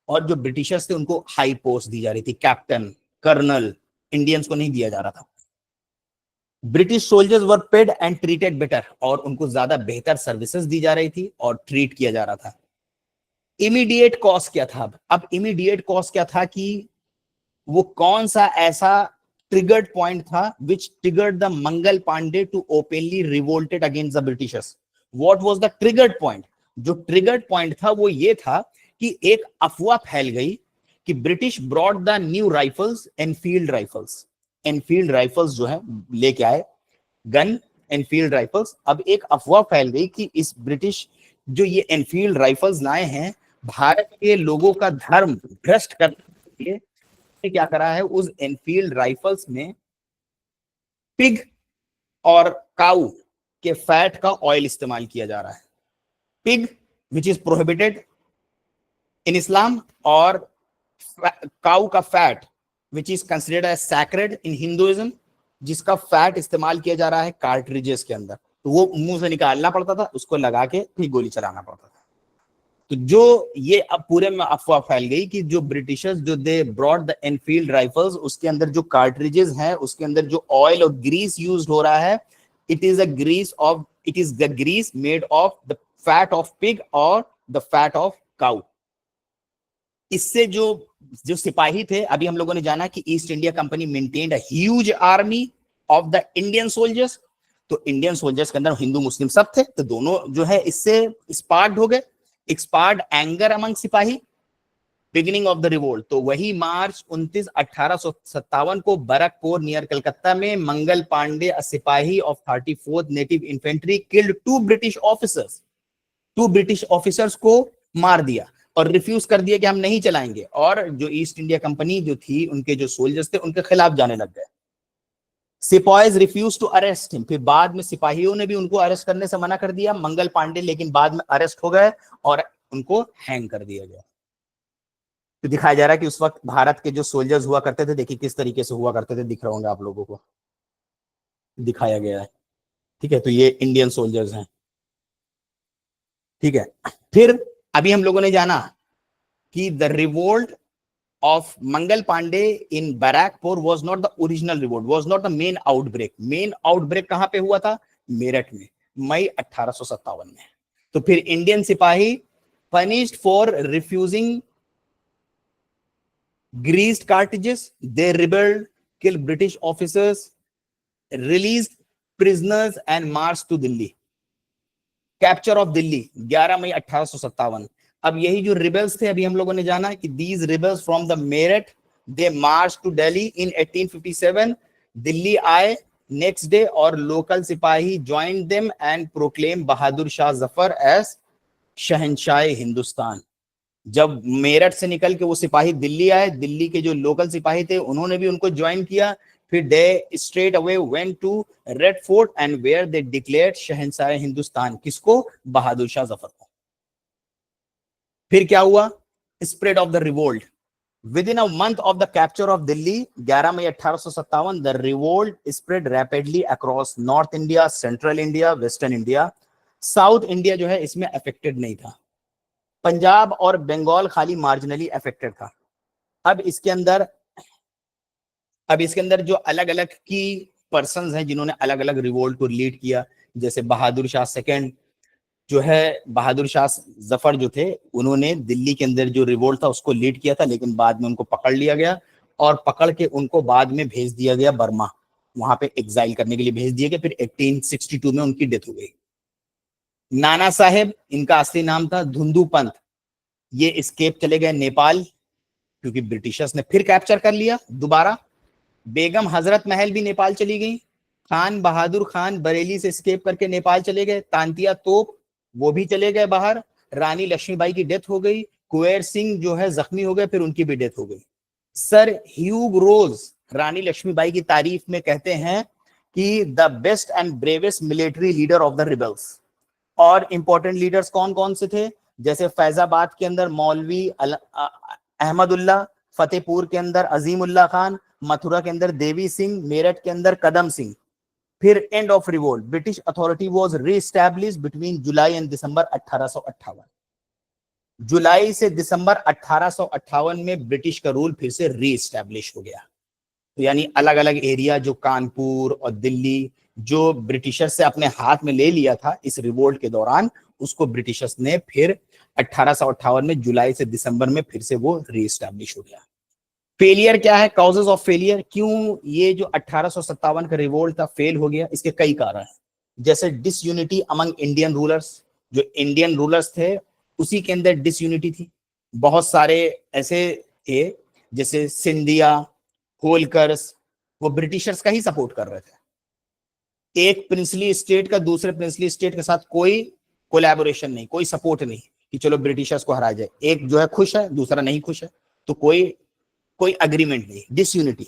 और जो ब्रिटिशर्स थे उनको हाई पोस्ट दी जा रही थी, कैप्टन, कर्नल, इंडियंस को नहीं दिया जा रहा था। British soldiers were paid and treated better, और उनको ज्यादा बेहतर सर्विसेज दी जा रही थी और ट्रीट किया जा रहा था। इमीडिएट कॉज क्या था? अब इमीडिएट कॉज क्या था कि वो कौन सा ऐसा ट्रिगर्ड पॉइंट था which triggered the Mangal Pandey to openly revolted against the Britishers? What was the triggered point? जो ट्रिगर्ड पॉइंट था वो ये था कि एक अफवाह फैल गई कि British brought the new rifles, Enfield rifles, Enfield rifles जो है लेके आए, गन एनफील्ड राइफल्स। अब एक अफवाह फैल गई कि इस ब्रिटिश जो ये एनफील्ड राइफल्स लाए हैं भारत के लोगों का धर्म भ्रष्ट करने के लिए, क्या करा है उस एनफील्ड राइफल्स में पिग और काऊ के फैट का ऑयल इस्तेमाल किया जा रहा है। Pig which is prohibited in Islam, और काऊ का fat which is considered as sacred in Hinduism, जिसका फैट इस्तेमाल किया जा रहा है कार्ट्रिजेस के अंदर, तो वो मुंह से निकालना पड़ता था, उसको लगा के फिर गोली चलाना पड़ता था। तो जो ये अब पूरे में अफवाह फैल गई कि जो ब्रिटिशर्स जो they brought the Enfield rifles, उसके अंदर जो कार्ट्रिजेस हैं उसके अंदर जो ऑयल और ग्रीस यूज हो रहा है, it is the grease made of the fat of pig और द फैट ऑफ काउ। इससे जो सिपाही थे, अभी हम लोगों ने जाना कि east India company maintained a huge army of the Indian soldiers, तो इंडियन सोल्जर्स के अंदर हिंदू मुस्लिम सब थे, तो दोनों जो है इससे स्पार्क्ड हो गए, एक्सपार्ड एंगर अमंग सिपाही, बिगिनिंग ऑफ द रिवोल्ट। तो वही मार्च 29 1857 को बरकपुर नियर कलकत्ता में मंगल पांडे अ सिपाही of 34th native infantry killed two British officers को मार दिया और रिफ्यूज कर दिया कि हम नहीं चलाएंगे, और जो ईस्ट इंडिया कंपनी जो थी उनके जो सोल्जर्स थे उनके खिलाफ जाने लग गए। सिपाहीज रिफ्यूज टू अरेस्ट हिम, फिर बाद में सिपाहियों ने भी उनको अरेस्ट करने से मना कर दिया मंगल पांडे, लेकिन बाद में अरेस्ट हो गए और उनको हैंग कर दिया गया। तो दिखाया जा रहा है कि उस वक्त भारत के जो सोल्जर्स हुआ करते थे, देखिए किस तरीके से हुआ करते थे, दिख रहा होंगे आप लोगों को, दिखाया गया है, ठीक है। तो ये इंडियन सोल्जर्स हैं, ठीक है। फिर अभी हम लोगों ने जाना कि the revolt of Mangal Pandey in Barakpur was not the original revolt, was not the main outbreak. Main outbreak कहां पे हुआ था? मेरठ में, मई 1857 में। तो फिर इंडियन सिपाही punished for refusing greased cartridges, they rebelled, killed British officers, released prisoners and marched to Delhi. Capture of Delhi 11 May 1857। अब यही जो रिबेल्स थे, अभी हम लोगों ने जाना कि these rebels from the Meerut they march to Delhi in 1857। Delhi आए नेक्स्ट डे और local sipahi joined them and proclaim Bahadur Shah Zafar as Shahenshah Hindustan. जब मेरठ से निकल के वो सिपाही दिल्ली आए, दिल्ली के जो लोकल सिपाही थे उन्होंने भी उनको ज्वाइन किया, फिर they straight away went to Red Fort and where they declared Shahenshah Hindustan. किसको? बहादुर शाह जफर को। फिर क्या हुआ? Spread of the revolt within a month of the capture of Delhi 11 May 1857 the revolt spread rapidly across north India, central India, western India. South India जो है इसमें affected नहीं था, पंजाब और बंगाल खाली मार्जिनली अफेक्टेड था। अब इसके अंदर जो अलग अलग की पर्संस हैं जिन्होंने अलग अलग रिवोल्ट को लीड किया, जैसे बहादुर शाह सेकंड जो है, बहादुर शाह जफर जो थे उन्होंने दिल्ली के अंदर जो रिवोल्ट था उसको लीड किया था, लेकिन बाद में उनको पकड़ लिया गया और पकड़ के उनको बाद में भेज दिया गया बर्मा, वहां पे एग्जाइल करने के लिए भेज दिया गया। फिर 1862 में उनकी डेथ हो गई। नाना साहेब इनका असली नाम था, धुंधु पंत, ये एस्केप चले गए नेपाल क्योंकि ब्रिटिशर्स ने फिर कैप्चर कर लिया दोबारा। बेगम हजरत महल भी नेपाल चली गई। खान बहादुर खान बरेली से एस्केप करके नेपाल चले गए। तांतिया तोप वो भी चले गए बाहर। रानी लक्ष्मीबाई की डेथ हो गई। कुंवर सिंह जो है जख्मी हो गए, फिर उनकी भी डेथ हो गई। सर ह्यूग रोज रानी लक्ष्मीबाई की तारीफ में कहते हैं कि the best and bravest military leader of the rebels. और इंपॉर्टेंट लीडर्स कौन कौन से थे, जैसे फैजाबाद के अंदर मौलवी अहमदुल्ला, फतेहपुर के अंदर अजीमुल्ला खान, मथुरा के अंदर देवी सिंह, मेरठ के अंदर कदम सिंह। फिर end of revolt, British authority was reestablished between July and December 1858। जुलाई से दिसंबर 1858 में ब्रिटिश का रूल फिर से रीएस्टैब्लिश हो गया। तो यानी अलग अलग एरिया जो कानपुर और दिल्ली जो ब्रिटिशर्स से अपने हाथ में ले लिया था इस रिवोल्ट के दौरान, उसको ब्रिटिशर्स ने फिर 1858 में जुलाई से दिसंबर में फिर से वो रीएस्टैब्लिश हो गया। फेलियर क्या है, कॉजेज ऑफ फेलियर, क्यों ये जो 1857 का रिवोल्ट था फेल हो गया, इसके कई कारण हैं। जैसे डिसयूनिटी अमंग इंडियन रूलर्स, जो इंडियन रूलर्स थे उसी के अंदर डिसयूनिटी थी। बहुत सारे ऐसे थे जैसे सिंधिया, होलकर्स, वो ब्रिटिशर्स का ही सपोर्ट कर रहे थे। एक प्रिंसली स्टेट का दूसरे प्रिंसली स्टेट के साथ कोई कोलैबोरेशन नहीं, कोई सपोर्ट नहीं कि चलो ब्रिटिशर्स को हराया जाए। एक जो है खुश है, दूसरा नहीं खुश है, तो कोई कोई अग्रीमेंट नहीं, डिसयूनिटी।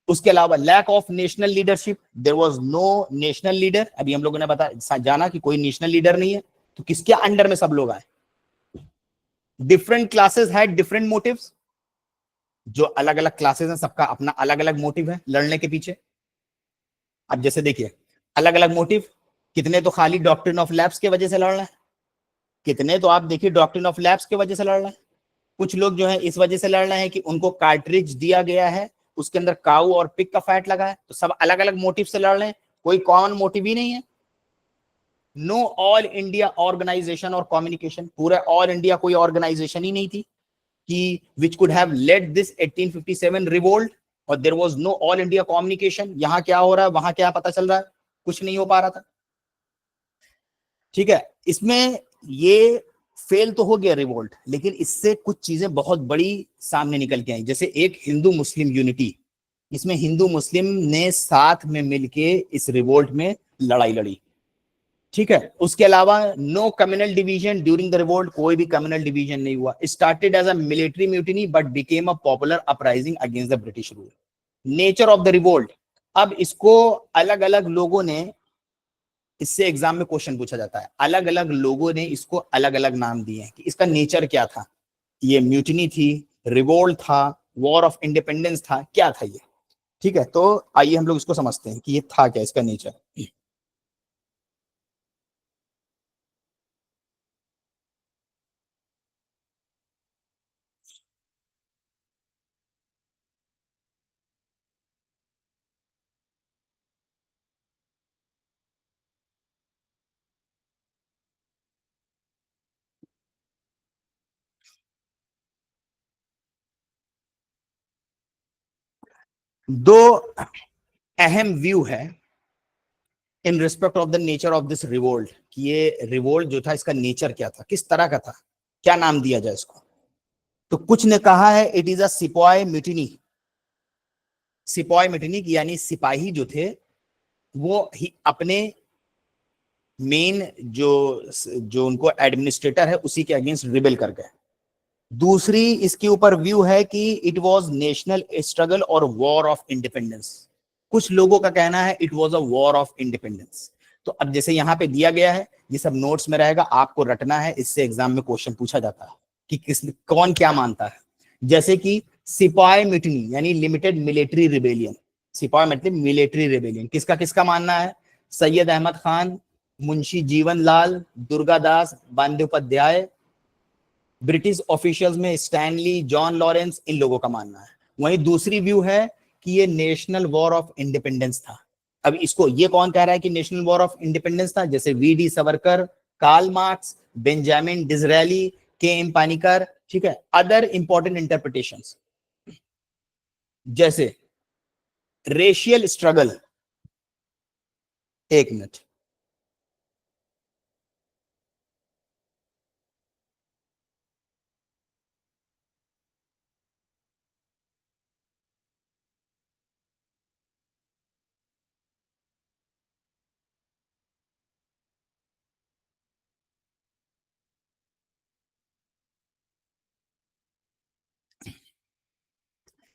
उसके अलावा lack of national leadership, there was no national leader. अभी हम लोगों ने जाना कि कोई नेशनल लीडर नहीं है, तो किसके अंडर में सब लोग आए। Different classes had different motives, जो अलग अलग क्लासेस हैं सबका अपना अलग अलग मोटिव है लड़ने के पीछे। अब जैसे देखिए अलग अलग मोटिव, कितने तो खाली डॉक्ट्रिन ऑफ लैप्स की वजह से लड़ रहे हैं, कितने तो आप देखिए डॉक्ट्रिन ऑफ लैप्स की वजह से लड़ रहे हैं, कुछ लोग जो है इस वजह से लड़ रहे हैं कि उनको कार्ट्रिज दिया गया है उसके अंदर काऊ और पिग का फैट लगा है। तो सब अलग अलग मोटिव से लड़ रहे हैं, कोई कॉमन मोटिव ही नहीं है। नो ऑल इंडिया ऑर्गेनाइजेशन और कम्युनिकेशन, पूरा ऑल इंडिया कोई ऑर्गेनाइजेशन ही नहीं थी कि which could have led this 1857 revolt, और there was no all India communication. यहां क्या हो रहा है वहां क्या पता चल रहा है, कुछ नहीं हो पा रहा था। ठीक है, इसमें ये फेल तो हो गया रिवोल्ट, लेकिन इससे कुछ चीजें बहुत बड़ी सामने निकल के आई। जैसे एक हिंदू मुस्लिम यूनिटी, इसमें हिंदू मुस्लिम ने साथ में मिलके इस रिवोल्ट में लड़ाई लड़ी। ठीक है, उसके अलावा no communal division during the revolt, कोई भी कम्युनल डिवीजन नहीं हुआ। Started as a military mutiny but became a popular uprising against the British rule. Nature of the revolt, अब इसको अलग अलग लोगों ने, इससे एग्जाम में क्वेश्चन पूछा जाता है, अलग अलग लोगों ने इसको अलग अलग नाम दिए हैं कि इसका नेचर क्या था। ये म्यूटिनी थी, रिवोल्ट था, वॉर ऑफ इंडिपेंडेंस था, क्या था ये। ठीक है, तो आइए हम लोग इसको समझते हैं कि ये था क्या, इसका नेचर। दो अहम व्यू है in respect of the nature of this revolt, कि ये रिवोल्ट जो था इसका नेचर क्या था, किस तरह का था, क्या नाम दिया जाए इसको। तो कुछ ने कहा है it is a sepoy mutiny. Sepoy mutiny यानी सिपाही जो थे वो ही अपने मेन जो जो उनको एडमिनिस्ट्रेटर है उसी के अगेंस्ट रिबेल कर गए। दूसरी इसके ऊपर व्यू है कि इट वाज नेशनल स्ट्रगल और वॉर ऑफ इंडिपेंडेंस। कुछ लोगों का कहना है it was a war of independence. तो अब जैसे यहाँ पे दिया गया है, ये सब नोट्स में रहेगा, आपको रटना है, इससे एग्जाम में क्वेश्चन पूछा जाता है कि किस कौन क्या मानता है। जैसे कि सिपाही म्यूटिनी यानी लिमिटेड मिलिट्री रिबेलियन, सिपाही मतलब मिलिट्री रिबेलियन, किसका किसका मानना है, सैयद अहमद खान, मुंशी जीवन लाल, दुर्गादास बंदोपाध्याय, ब्रिटिश ऑफिशियल्स में स्टैनली, जॉन लॉरेंस, इन लोगों का मानना है। वहीं दूसरी व्यू है कि ये नेशनल वॉर ऑफ इंडिपेंडेंस था। अब इसको ये कौन कह रहा है कि नेशनल वॉर ऑफ इंडिपेंडेंस था, जैसे V D. Savarkar, Karl Marx, Benjamin Disraeli, K M Panikkar. ठीक है, अदर इंपॉर्टेंट इंटरप्रिटेशंस जैसे रेशियल स्ट्रगल, एक मिनट,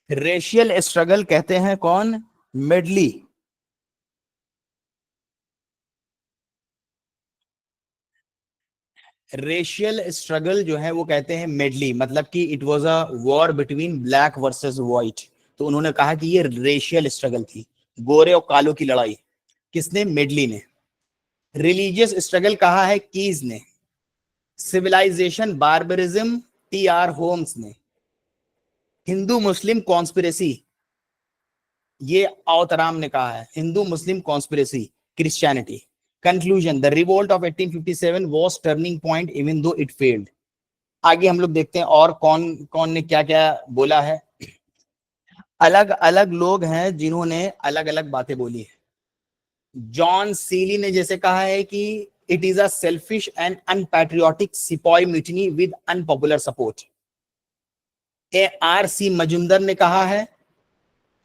रेशियल स्ट्रगल कहते हैं कौन, मेडली। रेशियल स्ट्रगल जो है वो कहते हैं मेडली, मतलब कि it was a war between black versus white. तो उन्होंने कहा कि ये रेशियल स्ट्रगल थी, गोरे और कालों की लड़ाई। किसने? मेडली ने। रिलीजियस स्ट्रगल कहा है कीज ने। Civilization barbarism T R Holmes ने। हिंदू मुस्लिम कॉन्स्पिरेसी ये अवतराम ने कहा है। Hindu Muslim conspiracy Christianity. Conclusion the revolt of 1857 was turning point even though it failed. आगे हम लोग देखते हैं और कौन कौन ने क्या क्या बोला है। अलग अलग लोग हैं जिन्होंने अलग अलग बातें बोली है। जॉन सीली ने जैसे कहा है कि it is a selfish and unpatriotic sepoy mutiny with unpopular support. A R C Majumdar ने कहा है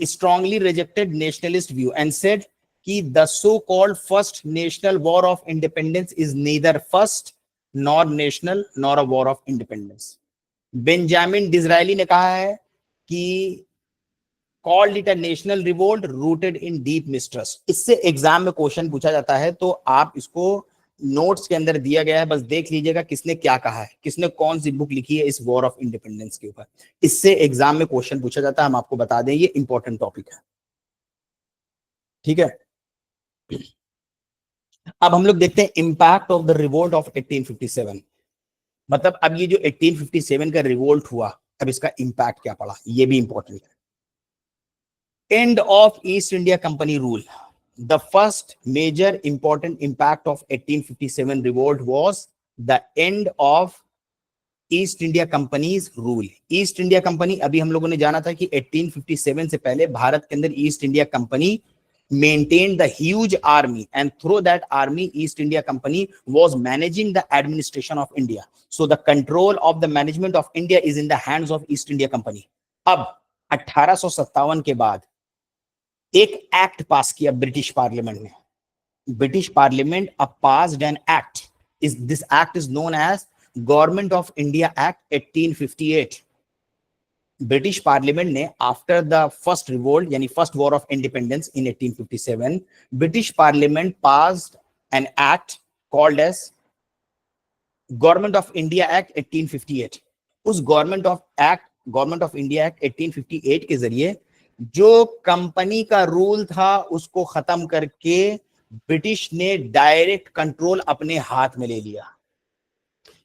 strongly rejected nationalist view and said कि the so-called first national war of independence is neither first nor national nor a war of independence. Benjamin Disraeli ने कहा है कि called it a national revolt rooted in deep mistrust. इससे exam में question पूछा जाता है, तो आप इसको नोट्स के अंदर दिया गया है, बस देख लीजिएगा किसने क्या कहा है, किसने कौन सी बुक लिखी है इस वॉर ऑफ इंडिपेंडेंस के ऊपर। इससे एग्जाम में क्वेश्चन पूछा जाता है, हम आपको बता दें, ये इंपॉर्टेंट टॉपिक है। ठीक है, अब हम लोग देखते हैं impact of the revolt of 1857। मतलब अब ये जो 1857 का रिवोल्ट हुआ, अब इसका इंपैक्ट क्या पड़ा, ये भी इंपॉर्टेंट है। End of east India company rule. The first major important impact of 1857 revolt was the end of east India companies rule. East India company, अभी हम लोगों ने जाना था कि 1857 से पहले भारत के अंदर east India company maintained the huge army, and through that army East India Company was managing the administration of India. So the control of the management of India is in the hands of East India Company. अब 1857 के बाद एक act pass किया British parliament ने। British parliament अब passed an act, is this act is known as government of India act 1858। British parliament ने after the first revolt यानी first war of independence in 1857, British parliament passed an act called as government of India act 1858। उस government of India act 1858 के जरिए जो company का rule था उसको खत्म करके ब्रिटिश ने डायरेक्ट कंट्रोल अपने हाथ में ले लिया।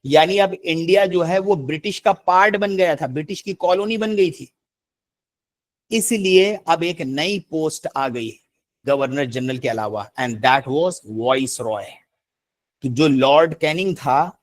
यानी अब इंडिया जो है वो ब्रिटिश का पार्ट बन गया था, ब्रिटिश की कॉलोनी बन गई थी। इसलिए अब एक नई पोस्ट आ गई गवर्नर जनरल के अलावा, and that was voice Roy. तो जो लॉर्ड कैनिंग था,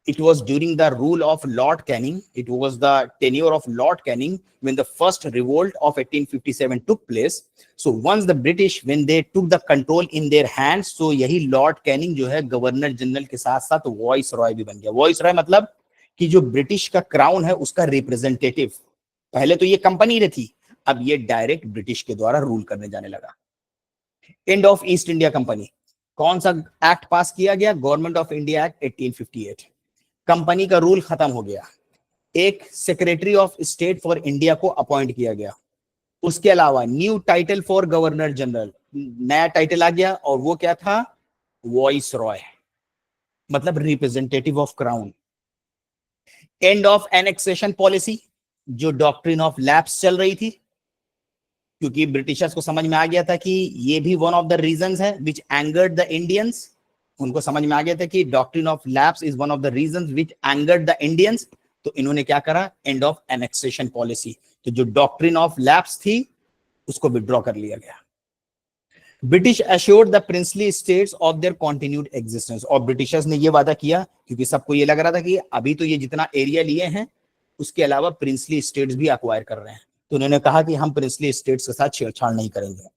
it was during the rule of Lord Canning, it was the tenure of Lord Canning when the first revolt of 1857 took place. So once the British, when they took the control in their hands, so यही Lord Canning जो है governor general के साथ साथ voice Roy भी बन गया। Voice Roy मतलब कि जो ब्रिटिश का क्राउन है उसका रिप्रेजेंटेटिव। पहले तो ये कंपनी थी, अब ये डायरेक्ट ब्रिटिश के द्वारा रूल करने जाने लगा। End of east India company, कौन सा एक्ट पास किया गया? Government of India act 1858। Company का रूल खत्म हो गया। एक secretary of state for India को अपॉइंट किया गया। उसके अलावा new title for governor general, नया टाइटल आ गया, और वो क्या था? वॉइस रॉय, मतलब representative of crown. End of annexation policy, जो डॉक्ट्रिन ऑफ लैप्स चल रही थी, क्योंकि ब्रिटिशर्स को समझ में आ गया था कि ये भी वन ऑफ द रीजंस है विच एंगर्ड द इंडियंस। उनको समझ में आ गया था कि doctrine of lapse is one of the reasons which angered the Indians. तो इन्होंने क्या करा? End of annexation policy. तो जो डॉक्ट्रिन ऑफ लैप्स थी उसको विड्रॉ कर लिया गया। British assured the princely states of their continued existence. और ब्रिटिशर्स ने ये वादा किया, क्योंकि सबको ये लग रहा था कि अभी तो ये जितना एरिया लिए हैं उसके अलावा प्रिंसली स्टेट्स भी एक्वायर कर रहे हैं, तो उन्होंने कहा कि हम प्रिंसली स्टेट्स के साथ छेड़छाड़ नहीं करेंगे।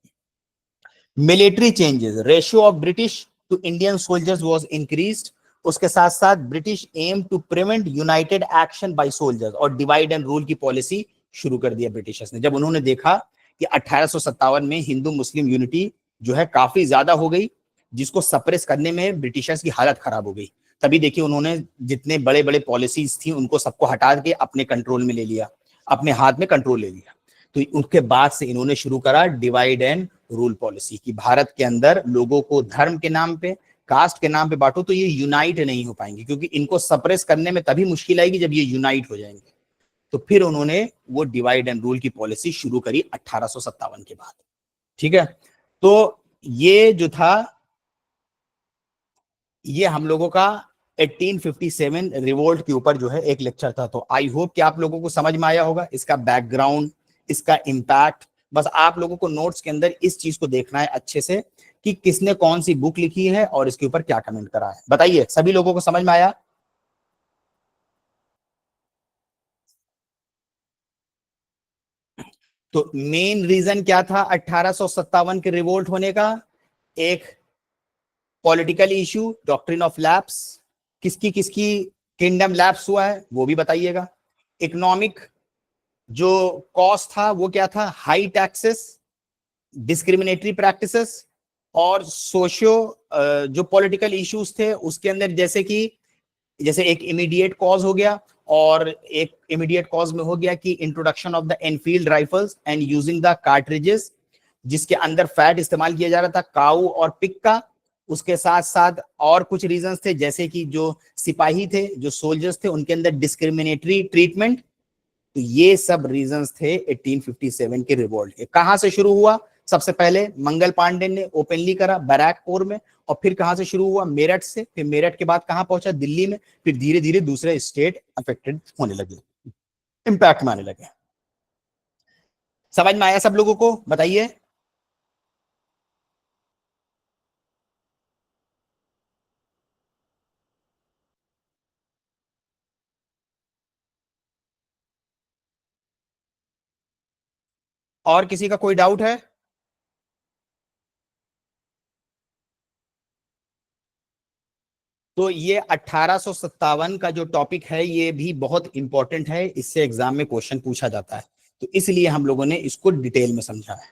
Military changes, ratio of British to Indian soldiers was increased. उसके साथ साथ British aim to prevent united action by soldiers, और डिवाइड एंड रूल की पॉलिसी शुरू कर दिया ब्रिटिशर्स ने। जब उन्होंने देखा कि 1857 में हिंदू मुस्लिम यूनिटी जो है काफी ज्यादा हो गई, जिसको सप्रेस करने में ब्रिटिशर्स की हालत खराब हो गई, तभी देखिए उन्होंने जितने बड़े बड़े पॉलिसीज थी उनको सबको हटा के अपने कंट्रोल में ले लिया, अपने हाथ में कंट्रोल ले लिया। तो उसके बाद से इन्होंने शुरू करा डिवाइड एंड रूल पॉलिसी, कि भारत के अंदर लोगों को धर्म के नाम पे, कास्ट के नाम पे बांटो तो ये यूनाइट नहीं हो पाएंगे, क्योंकि इनको सप्रेस करने में तभी मुश्किल आएगी जब ये यूनाइट हो जाएंगे। तो फिर उन्होंने वो डिवाइड एंड रूल की पॉलिसी शुरू करी 1857 के बाद। ठीक है, तो ये जो था ये हम लोगों का 1857 रिवोल्ट के ऊपर जो है एक लेक्चर था। तो आई होप कि आप लोगों को समझ में आया होगा इसका बैकग्राउंड, इसका इम्पैक्ट। बस आप लोगों को नोट्स के अंदर इस चीज को देखना है अच्छे से कि किसने कौन सी बुक लिखी है और इसके ऊपर क्या कमेंट करा है। बताइए, सभी लोगों को समझ में आया? तो मेन रीजन क्या था 1857 के रिवोल्ट होने का? एक political issue, doctrine of lapse, किसकी किसकी किंगडम लैप्स हुआ है वो भी बताइएगा। इकोनॉमिक जो कॉस्ट था वो क्या था? हाई टैक्सेस, डिस्क्रिमिनेटरी प्रैक्टिसेस, और सोशियो जो पॉलिटिकल इश्यूज थे उसके अंदर, जैसे कि जैसे एक इमीडिएट कॉज हो गया, और एक इमीडिएट कॉज में हो गया कि introduction of the Enfield rifles and using the cartridges, जिसके अंदर फैट इस्तेमाल किया जा रहा था काऊ और पिग का। उसके साथ साथ और कुछ रीजंस थे, जैसे कि जो सिपाही थे, जो सोल्जर्स थे, उनके अंदर डिस्क्रिमिनेटरी ट्रीटमेंट। तो ये सब रीजंस थे 1857 के रिवोल्ट के। कहां से शुरू हुआ? सबसे पहले मंगल पांडे ने ओपनली करा बैरकपुर में, और फिर कहां से शुरू हुआ? मेरठ से। फिर मेरठ के बाद कहां पहुंचा? दिल्ली में। फिर धीरे धीरे दूसरे स्टेट अफेक्टेड होने लगे, इंपैक्ट में आने लगे। समझ में आया सब लोगों को? बताइए। और किसी का कोई डाउट है? तो ये 1857 का जो टॉपिक है ये भी बहुत इंपॉर्टेंट है, इससे एग्जाम में क्वेश्चन पूछा जाता है, तो इसलिए हम लोगों ने इसको डिटेल में समझा है।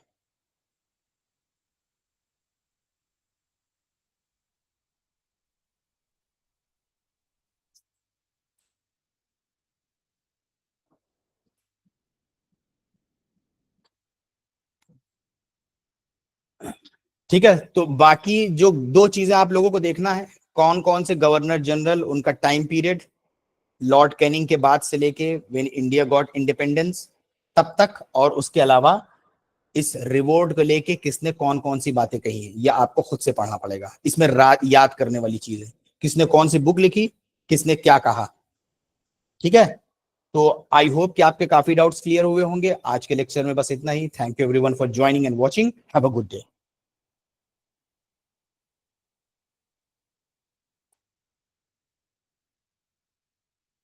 ठीक है, तो बाकी जो दो चीजें आप लोगों को देखना है, कौन कौन से गवर्नर जनरल, उनका टाइम पीरियड, लॉर्ड कैनिंग के बाद से लेके व्हेन इंडिया गॉट इंडिपेंडेंस तब तक, और उसके अलावा इस रिवोल्ट को लेके किसने कौन कौन सी बातें कही है, ये आपको खुद से पढ़ना पड़ेगा। इसमें याद करने वाली चीज है, किसने कौन सी बुक लिखी, किसने क्या कहा। ठीक है, तो आई होप कि आपके काफी डाउट्स क्लियर हुए होंगे। आज के लेक्चर में बस इतना ही। Thank you everyone for joining and watching. Have a good day.